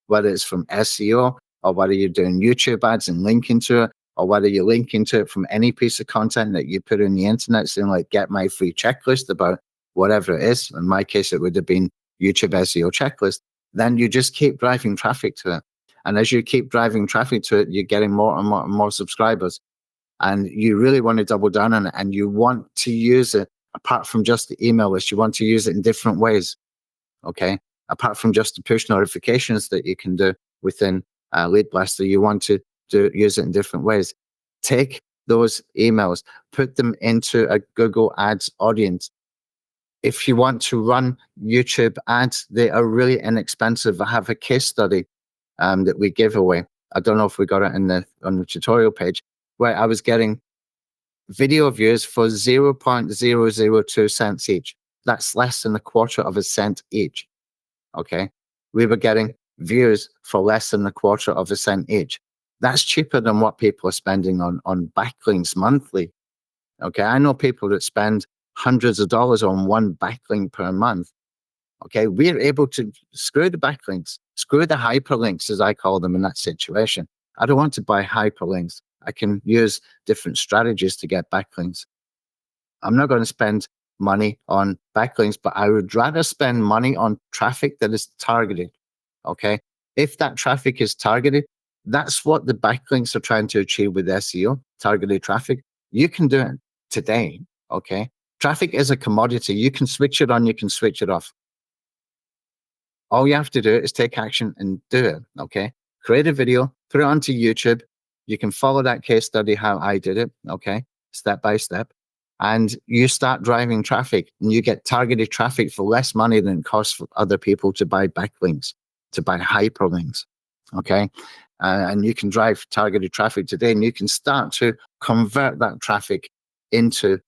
whether it's from SEO or whether you're doing YouTube ads and linking to it, or whether you're linking to it from any piece of content that you put in the internet, saying like, get my free checklist about whatever it is. In my case, it would have been YouTube SEO checklist. Then you just keep driving traffic to it. And as you keep driving traffic to it, you're getting more and more and more subscribers. And you really want to double down on it. And you want to use it apart from just the email list. You want to use it in different ways. Okay. Apart from just the push notifications that you can do within LeadBlasta, you want to use it in different ways. Take those emails, put them into a Google Ads audience. If you want to run YouTube ads, they are really inexpensive. I have a case study that we give away. I don't know if we got it on the tutorial page, where I was getting video views for 0.002 cents each. That's less than a quarter of a cent each. Okay. We were getting views for less than a quarter of a cent each. That's cheaper than what people are spending on backlinks monthly. Okay. I know people that spend hundreds of dollars on one backlink per month. Okay. We're able to screw the backlinks, screw the hyperlinks, as I call them in that situation. I don't want to buy hyperlinks. I can use different strategies to get backlinks. I'm not going to spend money on backlinks, but I would rather spend money on traffic that is targeted. Okay. If that traffic is targeted, that's what the backlinks are trying to achieve with SEO, targeted traffic. You can do it today. Okay. Traffic is a commodity. You can switch it on, you can switch it off. All you have to do is take action and do it. Okay. Create a video, put it onto YouTube. You can follow that case study, how I did it. Okay. Step by step. And you start driving traffic and you get targeted traffic for less money than it costs for other people to buy backlinks, to buy hyperlinks. Okay. And you can drive targeted traffic today and you can start to convert that traffic into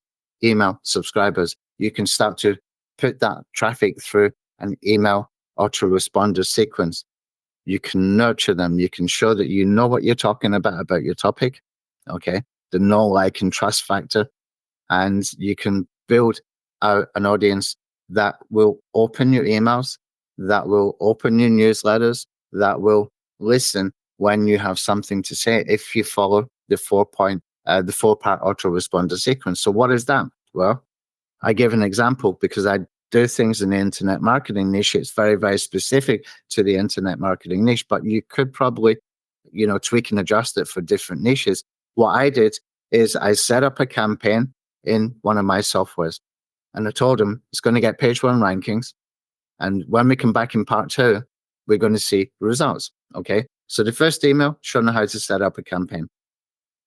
email subscribers. You can start to put that traffic through an email autoresponder sequence. You can nurture them. You can show that you know what you're talking about your topic. Okay. The know, like, and trust factor. And you can build out an audience that will open your emails, that will open your newsletters, that will listen when you have something to say if you follow the four-part autoresponder sequence. So what is that? Well, I give an example because I do things in the internet marketing niche. It's very, very specific to the internet marketing niche, but you could probably, tweak and adjust it for different niches. What I did is I set up a campaign in one of my softwares. And I told him it's going to get page 1 rankings. And when we come back in part 2, we're going to see results. Okay. So the first email showing them how to set up a campaign.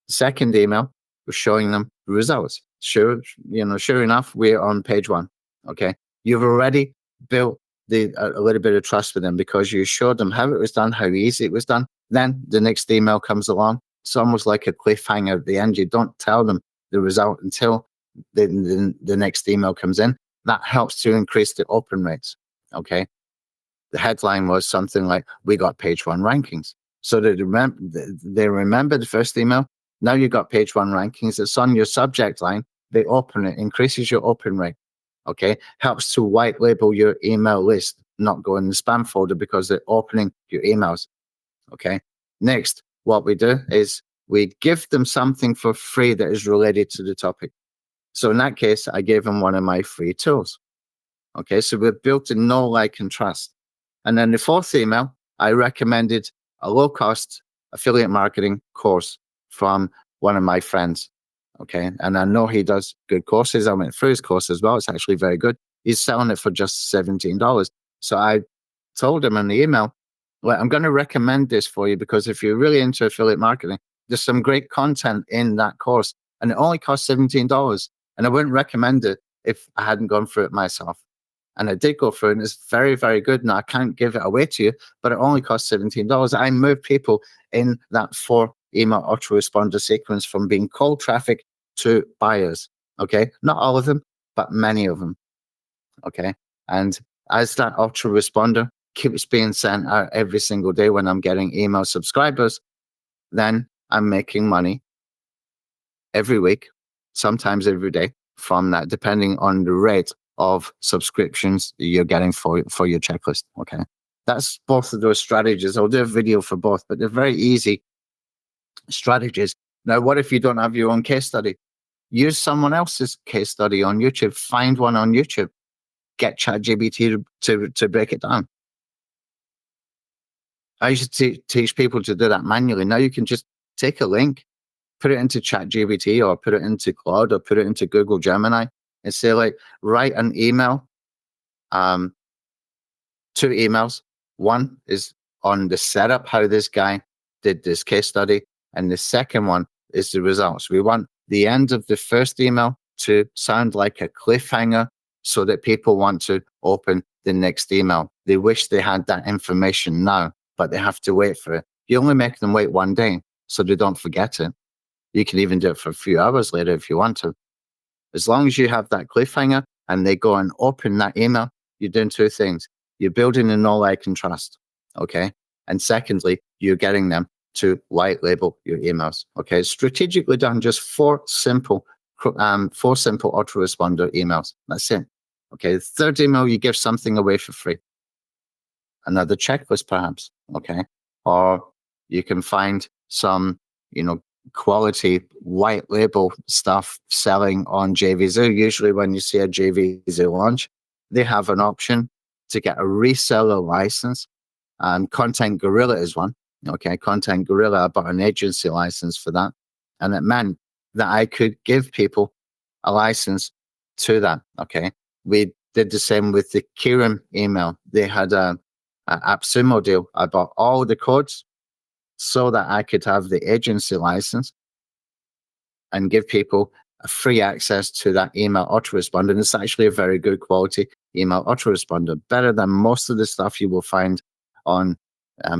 The second email was showing them the results. Sure enough, we're on page 1. Okay. You've already built a little bit of trust with them because you showed them how it was done, how easy it was done. Then the next email comes along. It's almost like a cliffhanger at the end. You don't tell them the result until the next email comes in. That helps to increase the open rates. Okay. The headline was something like, "We got page 1 rankings." So they remember the first email. Now you got page 1 rankings. It's on your subject line. They open it, increases your open rate. Okay. Helps to white label your email list, not go in the spam folder because they're opening your emails. Okay. Next, what we do is we give them something for free that is related to the topic. So in that case, I gave them one of my free tools. Okay. So we're built to know, like, and trust. And then the fourth email, I recommended a low-cost affiliate marketing course from one of my friends. Okay. And I know he does good courses. I went through his course as well. It's actually very good. He's selling it for just $17. So I told him in the email, well, I'm going to recommend this for you because if you're really into affiliate marketing, there's some great content in that course. And it only costs $17. And I wouldn't recommend it if I hadn't gone through it myself. And I did go through it, and it's very, very good. Now, I can't give it away to you, but it only costs $17. I moved people in that 4 email autoresponder sequence from being cold traffic to buyers. Okay. Not all of them, but many of them. Okay. And as that autoresponder keeps being sent out every single day when I'm getting email subscribers, then I'm making money every week, sometimes every day from that, depending on the rate of subscriptions you're getting for your checklist. Okay. That's both of those strategies. I'll do a video for both, but they're very easy strategies. Now, what if you don't have your own case study? Use someone else's case study on YouTube. Find one on YouTube. Get ChatGPT to break it down. I used to teach people to do that manually. Now you can just take a link, put it into ChatGPT or put it into Claude or put it into Google Gemini and say, like, write an email, 2 emails. One is on the setup, how this guy did this case study. And the second one is the results. We want the end of the first email to sound like a cliffhanger so that people want to open the next email. They wish they had that information now, but they have to wait for it. You only make them wait 1 day so they don't forget it. You can even do it for a few hours later if you want to. As long as you have that cliffhanger and they go and open that email, you're doing 2 things. You're building a know, like, and trust. Okay. And secondly, you're getting them to white label your emails. Okay. Strategically done, just 4 simple autoresponder emails. That's it. Okay. The third email, you give something away for free. Another checklist, perhaps. Okay. Or you can find some, quality white label stuff selling on JVZoo. Usually when you see a JVZoo launch, they have an option to get a reseller license. And Content Gorilla is one. Okay, Content Gorilla, I bought an agency license for that. And it meant that I could give people a license to that. Okay. We did the same with the Kieran email. They had a AppSumo deal. I bought all the codes so that I could have the agency license and give people a free access to that email autoresponder. And it's actually a very good quality email autoresponder, better than most of the stuff you will find on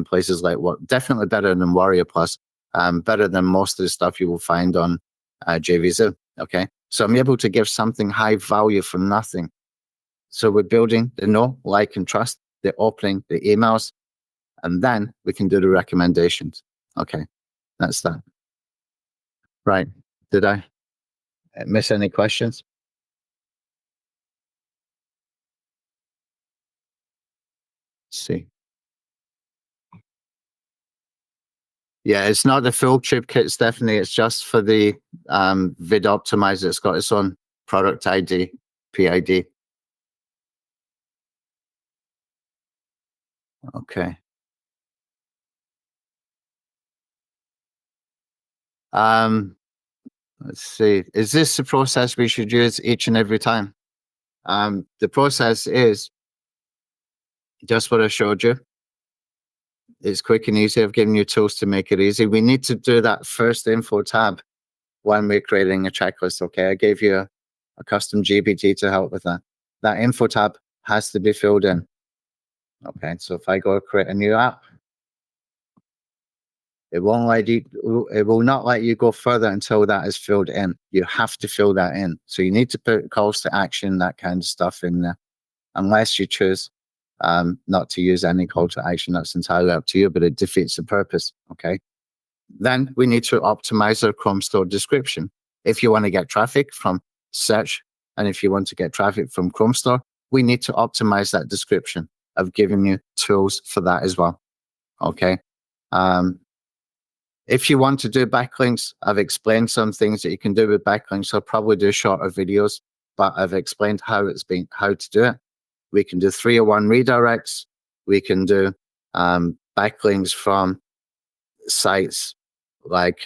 places like definitely better than Warrior Plus, better than most of the stuff you will find on JVZoo. Okay. So I'm able to give something high value for nothing. So we're building the know, like, and trust, the opening, the emails, and then we can do the recommendations. Okay. That's that. Right. Did I miss any questions? Let's see. Yeah, it's not the full tube kit, Stephanie. It's just for the Vid Optimizer. It's got its own product ID, PID. Okay. Let's see. Is this the process we should use each and every time? The process is just what I showed you. It's quick and easy. I've given you tools to make it easy. We need to do that first info tab when we're creating a checklist. Okay, I gave you a custom GPT to help with that. That info tab has to be filled in. Okay, so if I go create a new app, it won't let you. It will not let you go further until that is filled in. You have to fill that in. So you need to put calls to action, that kind of stuff in there, unless you choose not to use any call to action. That's entirely up to you, but it defeats the purpose. Okay. Then we need to optimize our Chrome store description. If you want to get traffic from search, and if you want to get traffic from Chrome store, we need to optimize that description. I've given you tools for that as well. Okay. If you want to do backlinks, I've explained some things that you can do with backlinks. I'll probably do shorter videos, but I've explained how to do it. We can do 301 redirects. We can do backlinks from sites like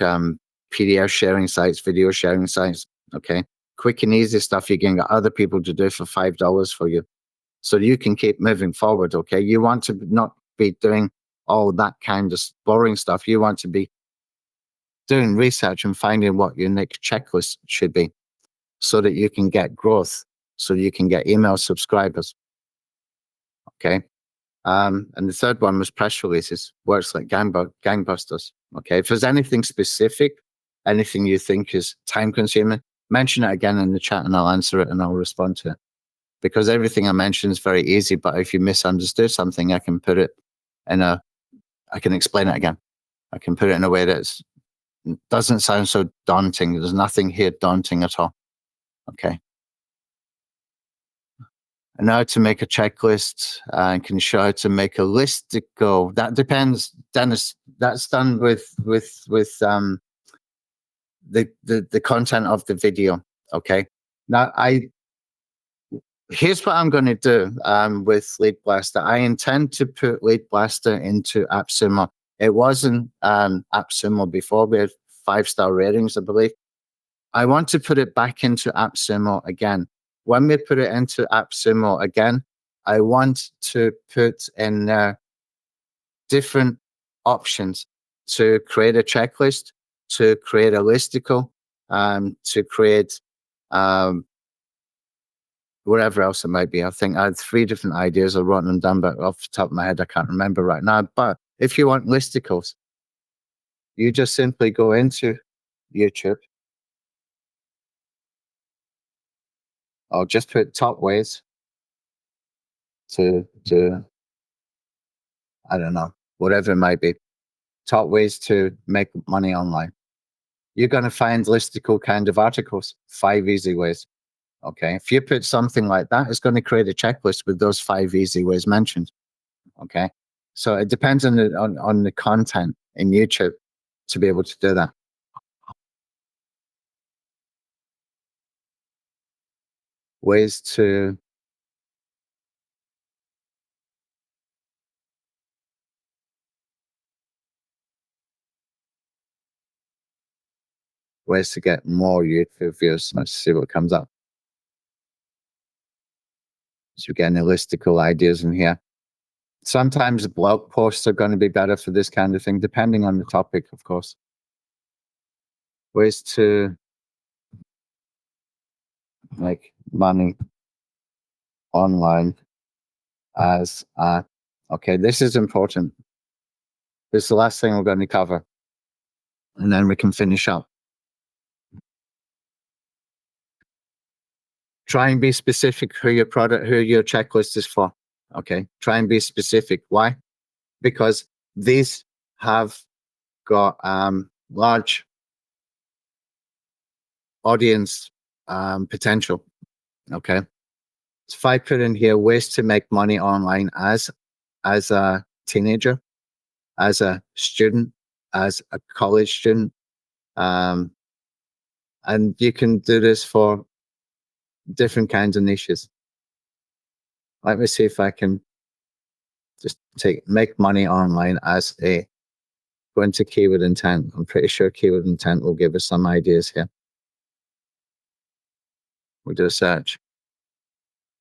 PDF sharing sites, video sharing sites. Okay, quick and easy stuff you can get other people to do for $5 for you, so you can keep moving forward. Okay, you want to not be doing all that kind of boring stuff. You want to be doing research and finding what your next checklist should be, so that you can get growth, so you can get email subscribers. Okay. And the third one was press releases. Works like gangbusters. Okay. If there's anything specific, anything you think is time consuming, mention it again in the chat and I'll answer it and I'll respond to it. Because everything I mentioned is very easy, but if you misunderstood something, I can put it I can explain it again. I can put it in a way that doesn't sound so daunting. There's nothing here daunting at all. Okay. And now to make a checklist, I can show how to make a listicle. That depends, Dennis. That's done with the content of the video. Okay. Now here's what I'm going to do with LeadBlasta. I intend to put LeadBlasta into AppSumo. It wasn't AppSumo before. We had 5-star ratings, I believe. I want to put it back into AppSumo again. When we put it into AppSumo again, I want to put in different options to create a checklist, to create a listicle, to create whatever else it might be. I think I had 3 different ideas. I wrote them down, but off the top of my head, I can't remember right now. But if you want listicles, you just simply go into YouTube. I'll just put top ways to I don't know, whatever it might be. Top ways to make money online. You're going to find listicle kind of articles, 5 easy ways. Okay. If you put something like that, it's going to create a checklist with those 5 easy ways mentioned. Okay. So it depends on the content in YouTube to be able to do that. Ways to get more YouTube views. Let's see what comes up. So we're getting listicle ideas in here. Sometimes blog posts are going to be better for this kind of thing, depending on the topic, of course. Ways to make money online as okay, this is important. This is the last thing we're going to cover, and then we can finish up. Try and be specific who your checklist is for. Okay, try and be specific. Why? Because these have got large audience potential. Okay, so if I put in here ways to make money online as a teenager, as a student, as a college student, and you can do this for different kinds of niches. Let me see if I can just make money online as a go into keyword intent. I'm pretty sure keyword intent will give us some ideas here. We'll do a search.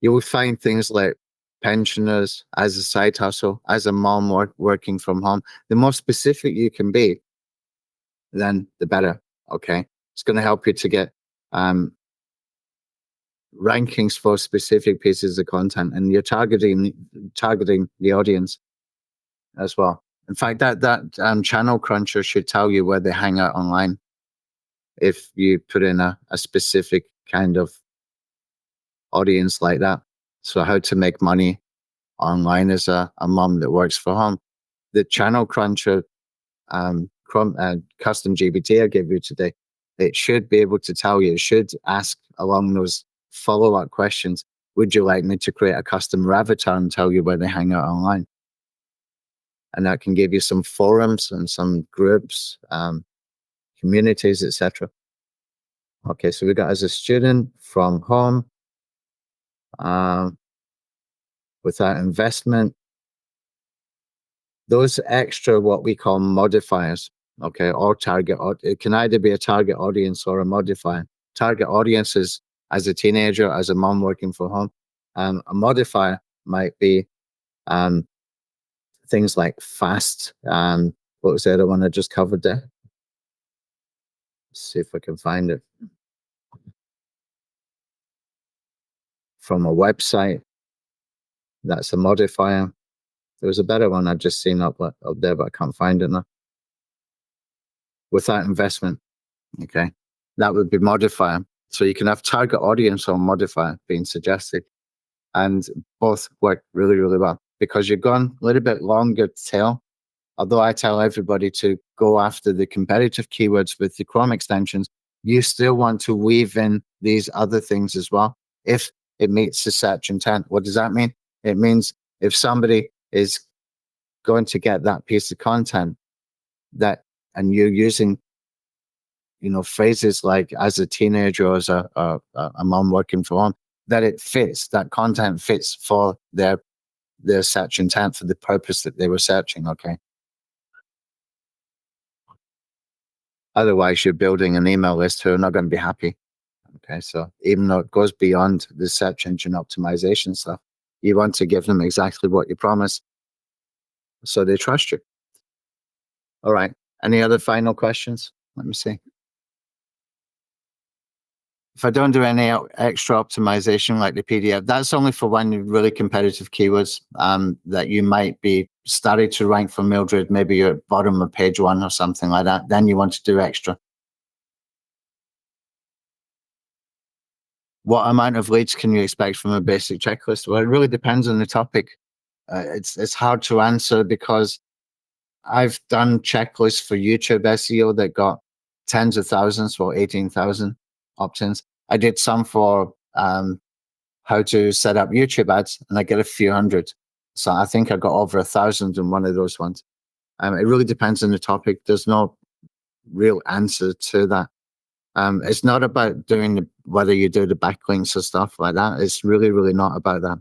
you will find things like pensioners, as a side hustle, as a mom working from home. The more specific you can be, then the better. Okay, it's going to help you to get rankings for specific pieces of content, and you're targeting the audience as well. In fact, that channel cruncher should tell you where they hang out online if you put in a specific kind of audience like that. So how to make money online as a mom that works for home. The channel cruncher custom GPT I gave you today, it should be able to tell you, it should ask along those follow-up questions, would you like me to create a custom avatar and tell you where they hang out online? And that can give you some forums and some groups, communities, etc. Okay, so we got as a student from home, without investment. Those extra, what we call modifiers, okay, or target, it can either be a target audience or a modifier. Target audience is as a teenager, as a mom working from home. A modifier might be things like fast. What was the other one I just covered there? Let's see if I can find it. From a website, that's a modifier. There was a better one I've just seen up there, but I can't find it now. Without investment, okay, that would be modifier. So you can have target audience or modifier being suggested, and both work really, really well because you've gone a little bit longer tail. Although I tell everybody to go after the competitive keywords with the Chrome extensions, you still want to weave in these other things as well if it meets the search intent. What does that mean? It means if somebody is going to get that piece of content and you're using, phrases like as a teenager or as a mom working from home, that it fits, that content fits for their search intent, for the purpose that they were searching, okay? Otherwise, you're building an email list who are not going to be happy, okay? So even though it goes beyond the search engine optimization stuff, you want to give them exactly what you promised so they trust you. All right. Any other final questions? Let me see. If I don't do any extra optimization like the PDF, that's only for when you're really competitive keywords that you might be starting to rank for Mildred, maybe you're at bottom of page 1 or something like that. Then you want to do extra. What amount of leads can you expect from a basic checklist? Well, it really depends on the topic. It's hard to answer because I've done checklists for YouTube SEO that got tens of thousands or 18,000 opt-ins. I did some for how to set up YouTube ads, and I get a few hundred. So I think I got over 1,000 in one of those ones. It really depends on the topic. There's no real answer to that. It's not about doing whether you do the backlinks or stuff like that. It's really, really not about that.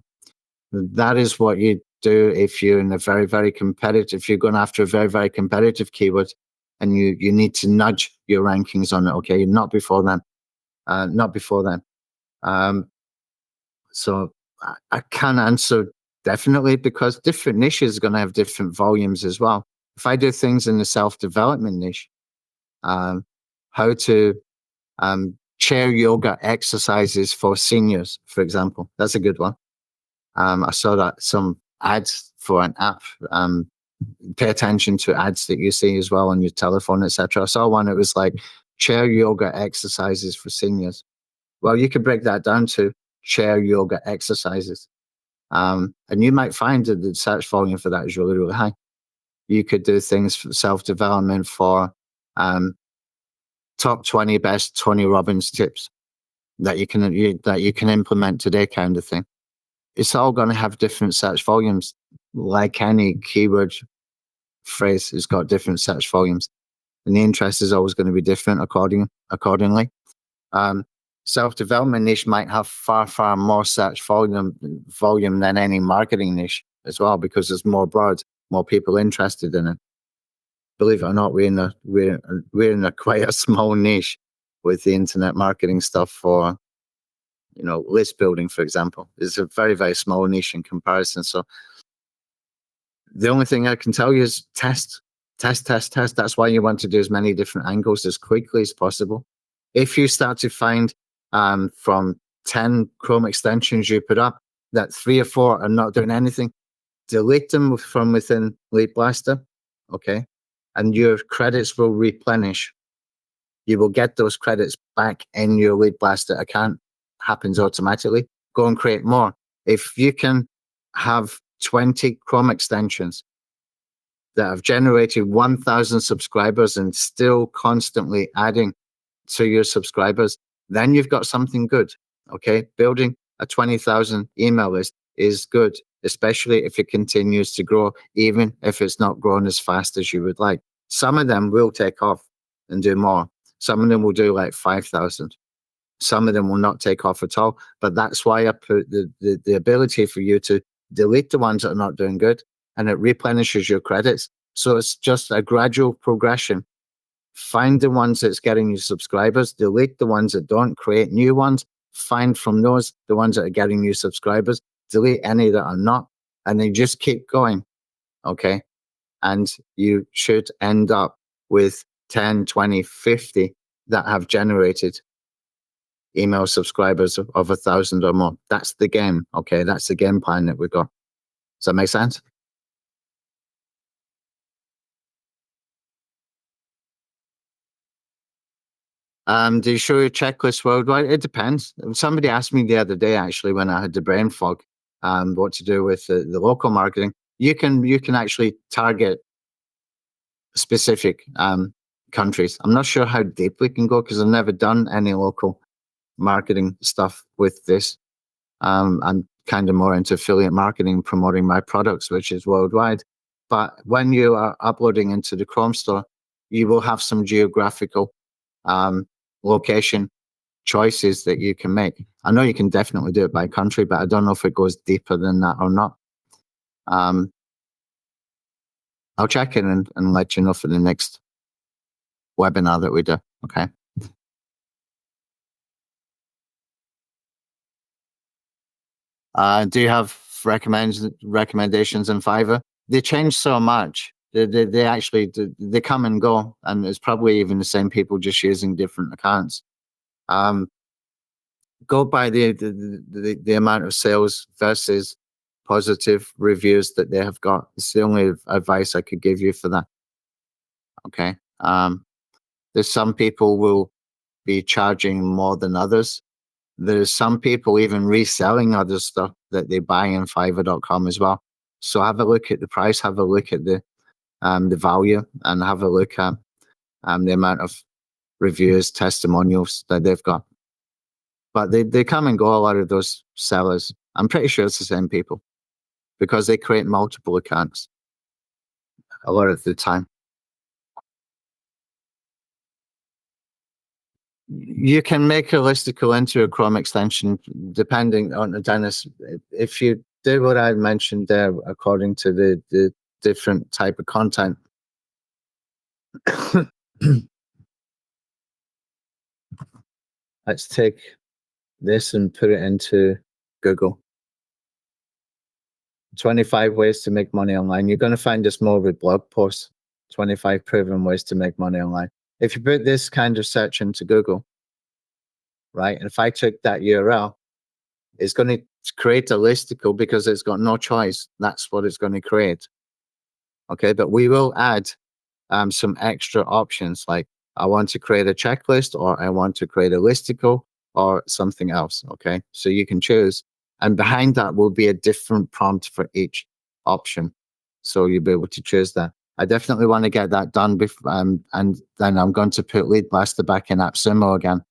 That is what you do if you're in a very, very competitive, if you're going after a very, very competitive keyword and you need to nudge your rankings on it, okay? Not before then. Not before then. So I can answer definitely because different niches are going to have different volumes as well. If I do things in the self-development niche, how to chair yoga exercises for seniors, for example, that's a good one. I saw that some ads for an app. Pay attention to ads that you see as well on your telephone, etc. I saw one that was like chair yoga exercises for seniors. Well, you could break that down to chair yoga exercises. And you might find that the search volume for that is really, really high. You could do things for self-development for top 20 best Tony Robbins tips that you can implement today, kind of thing. It's all going to have different search volumes. Like any keyword phrase has got different search volumes, and the interest is always going to be different accordingly. Self-development niche might have far, far more search volume than any marketing niche as well, because there's more broad, more people interested in it. Believe it or not, we're in a quite a small niche with the internet marketing stuff for list building, for example, is a very, very small niche in comparison. So the only thing I can tell you is test, test, test, test. That's why you want to do as many different angles as quickly as possible. If you start to find from 10 Chrome extensions you put up that 3 or 4 are not doing anything, delete them from within LeadBlasta, okay? And your credits will replenish. You will get those credits back in your LeadBlasta account. Happens automatically. Go and create more. If you can have 20 Chrome extensions that have generated 1,000 subscribers and still constantly adding to your subscribers, then you've got something good. Okay, building a 20,000 email list is good, especially if it continues to grow, even if it's not growing as fast as you would like. Some of them will take off and do more. Some of them will do like 5,000. Some of them will not take off at all. But that's why I put the ability for you to delete the ones that are not doing good, and it replenishes your credits. So it's just a gradual progression. Find the ones that's getting you subscribers, delete the ones that don't, create new ones, find from those the ones that are getting you subscribers, delete any that are not, and then just keep going. Okay. And you should end up with 10, 20, 50 that have generated email subscribers of 1,000 or more. That's the game. Okay. That's the game plan that we've got. Does that make sense? Do you show your checklist worldwide? It depends. Somebody asked me the other day, actually, when I had the brain fog, what to do with the local marketing. You can actually target specific countries. I'm not sure how deep we can go because I've never done any local marketing stuff with this. I'm kind of more into affiliate marketing, promoting my products, which is worldwide. But when you are uploading into the Chrome store, you will have some geographical location choices that you can make. I know you can definitely do it by country, but I don't know if it goes deeper than that or not. I'll check in and let you know for the next webinar that we do. Okay. Do you have recommendations in Fiverr? They change so much. They actually they come and go, and it's probably even the same people just using different accounts. Go by the amount of sales versus positive reviews that they have got. It's the only advice I could give you for that. Okay. There's some people will be charging more than others. There's some people even reselling other stuff that they buy in Fiverr.com as well. So have a look at the price, have a look at the value, and have a look at the amount of reviews, testimonials that they've got. But they come and go, a lot of those sellers. I'm pretty sure it's the same people because they create multiple accounts a lot of the time. You can make a listicle into a Chrome extension depending on the Dennis. If you do what I mentioned there, according to the different type of content. Let's take this and put it into Google. 25 ways to make money online. You're going to find this more with blog posts. 25 proven ways to make money online. If you put this kind of search into Google, right, and if I took that URL, it's going to create a listicle because it's got no choice. That's what it's going to create. Okay, but we will add some extra options like I want to create a checklist, or I want to create a listicle, or something else. Okay, so you can choose, and behind that will be a different prompt for each option, so you'll be able to choose that. I definitely want to get that done before, and then I'm going to put LeadBlasta back in AppSumo again,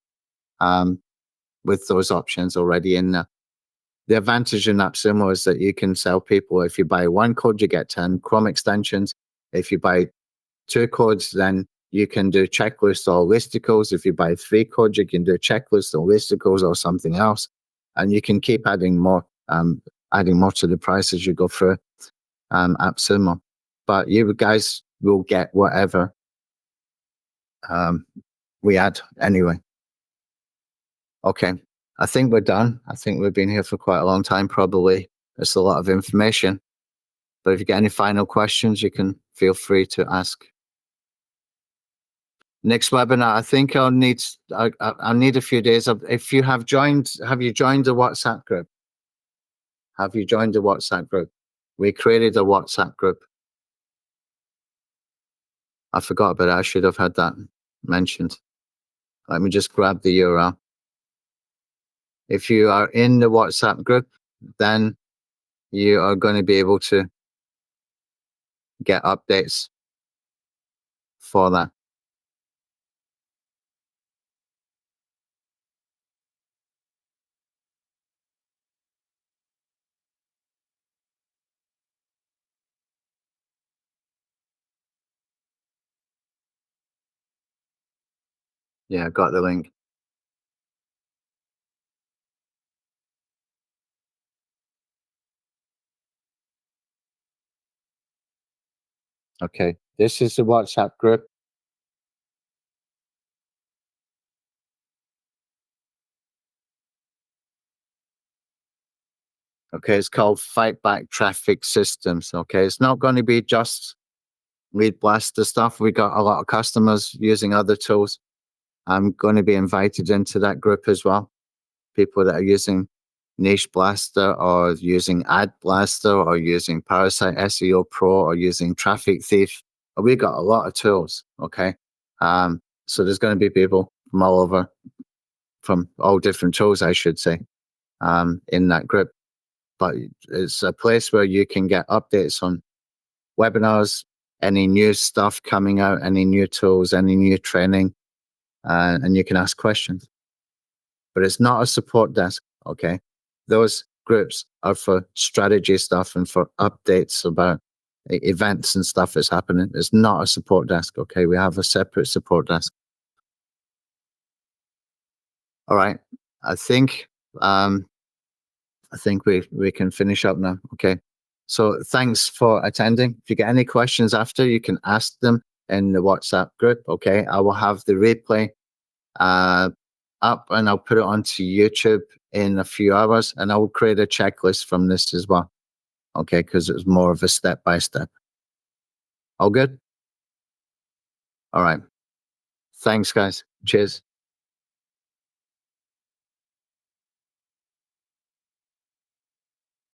with those options already in there. The advantage in AppSumo is that you can sell people. If you buy one code, you get 10 Chrome extensions. If you buy 2 codes, then you can do checklists or listicles. If you buy 3 codes, you can do checklists or listicles or something else. And you can keep adding more to the price as you go through AppSumo. But you guys will get whatever we add anyway. Okay. I think we're done. I think we've been here for quite a long time, probably. It's a lot of information. But if you get any final questions, you can feel free to ask. Next webinar, I think I'll need a few days. If you have you joined the WhatsApp group? Have you joined the WhatsApp group? We created a WhatsApp group. I forgot about it. I should have had that mentioned. Let me just grab the URL. If you are in the WhatsApp group, then you are going to be able to get updates for that. Yeah, I got the link. Okay, this is the WhatsApp group. Okay, it's called Fight Back Traffic Systems. Okay, it's not going to be just LeadBlasta stuff. We got a lot of customers using other tools. I'm going to be invited into that group as well. People that are using Niche Blaster or using Ad Blaster or using Parasite SEO Pro or using Traffic Thief. We got a lot of tools. Okay, so there's going to be people from all over, from all different tools, I should say, in that group. But it's a place where you can get updates on webinars, any new stuff coming out, any new tools, any new training, and you can ask questions. But it's not a support desk, okay? Those groups are for strategy stuff and for updates about events and stuff that's happening. It's not a support desk, okay? We have a separate support desk. All right. I think we can finish up now. Okay. So thanks for attending. If you get any questions after, you can ask them in the WhatsApp group. Okay. I will have the replay up and I'll put it onto YouTube in a few hours, and I will create a checklist from this as well. Okay. Because it's more of a step-by-step. All good? All right. Thanks, guys. Cheers.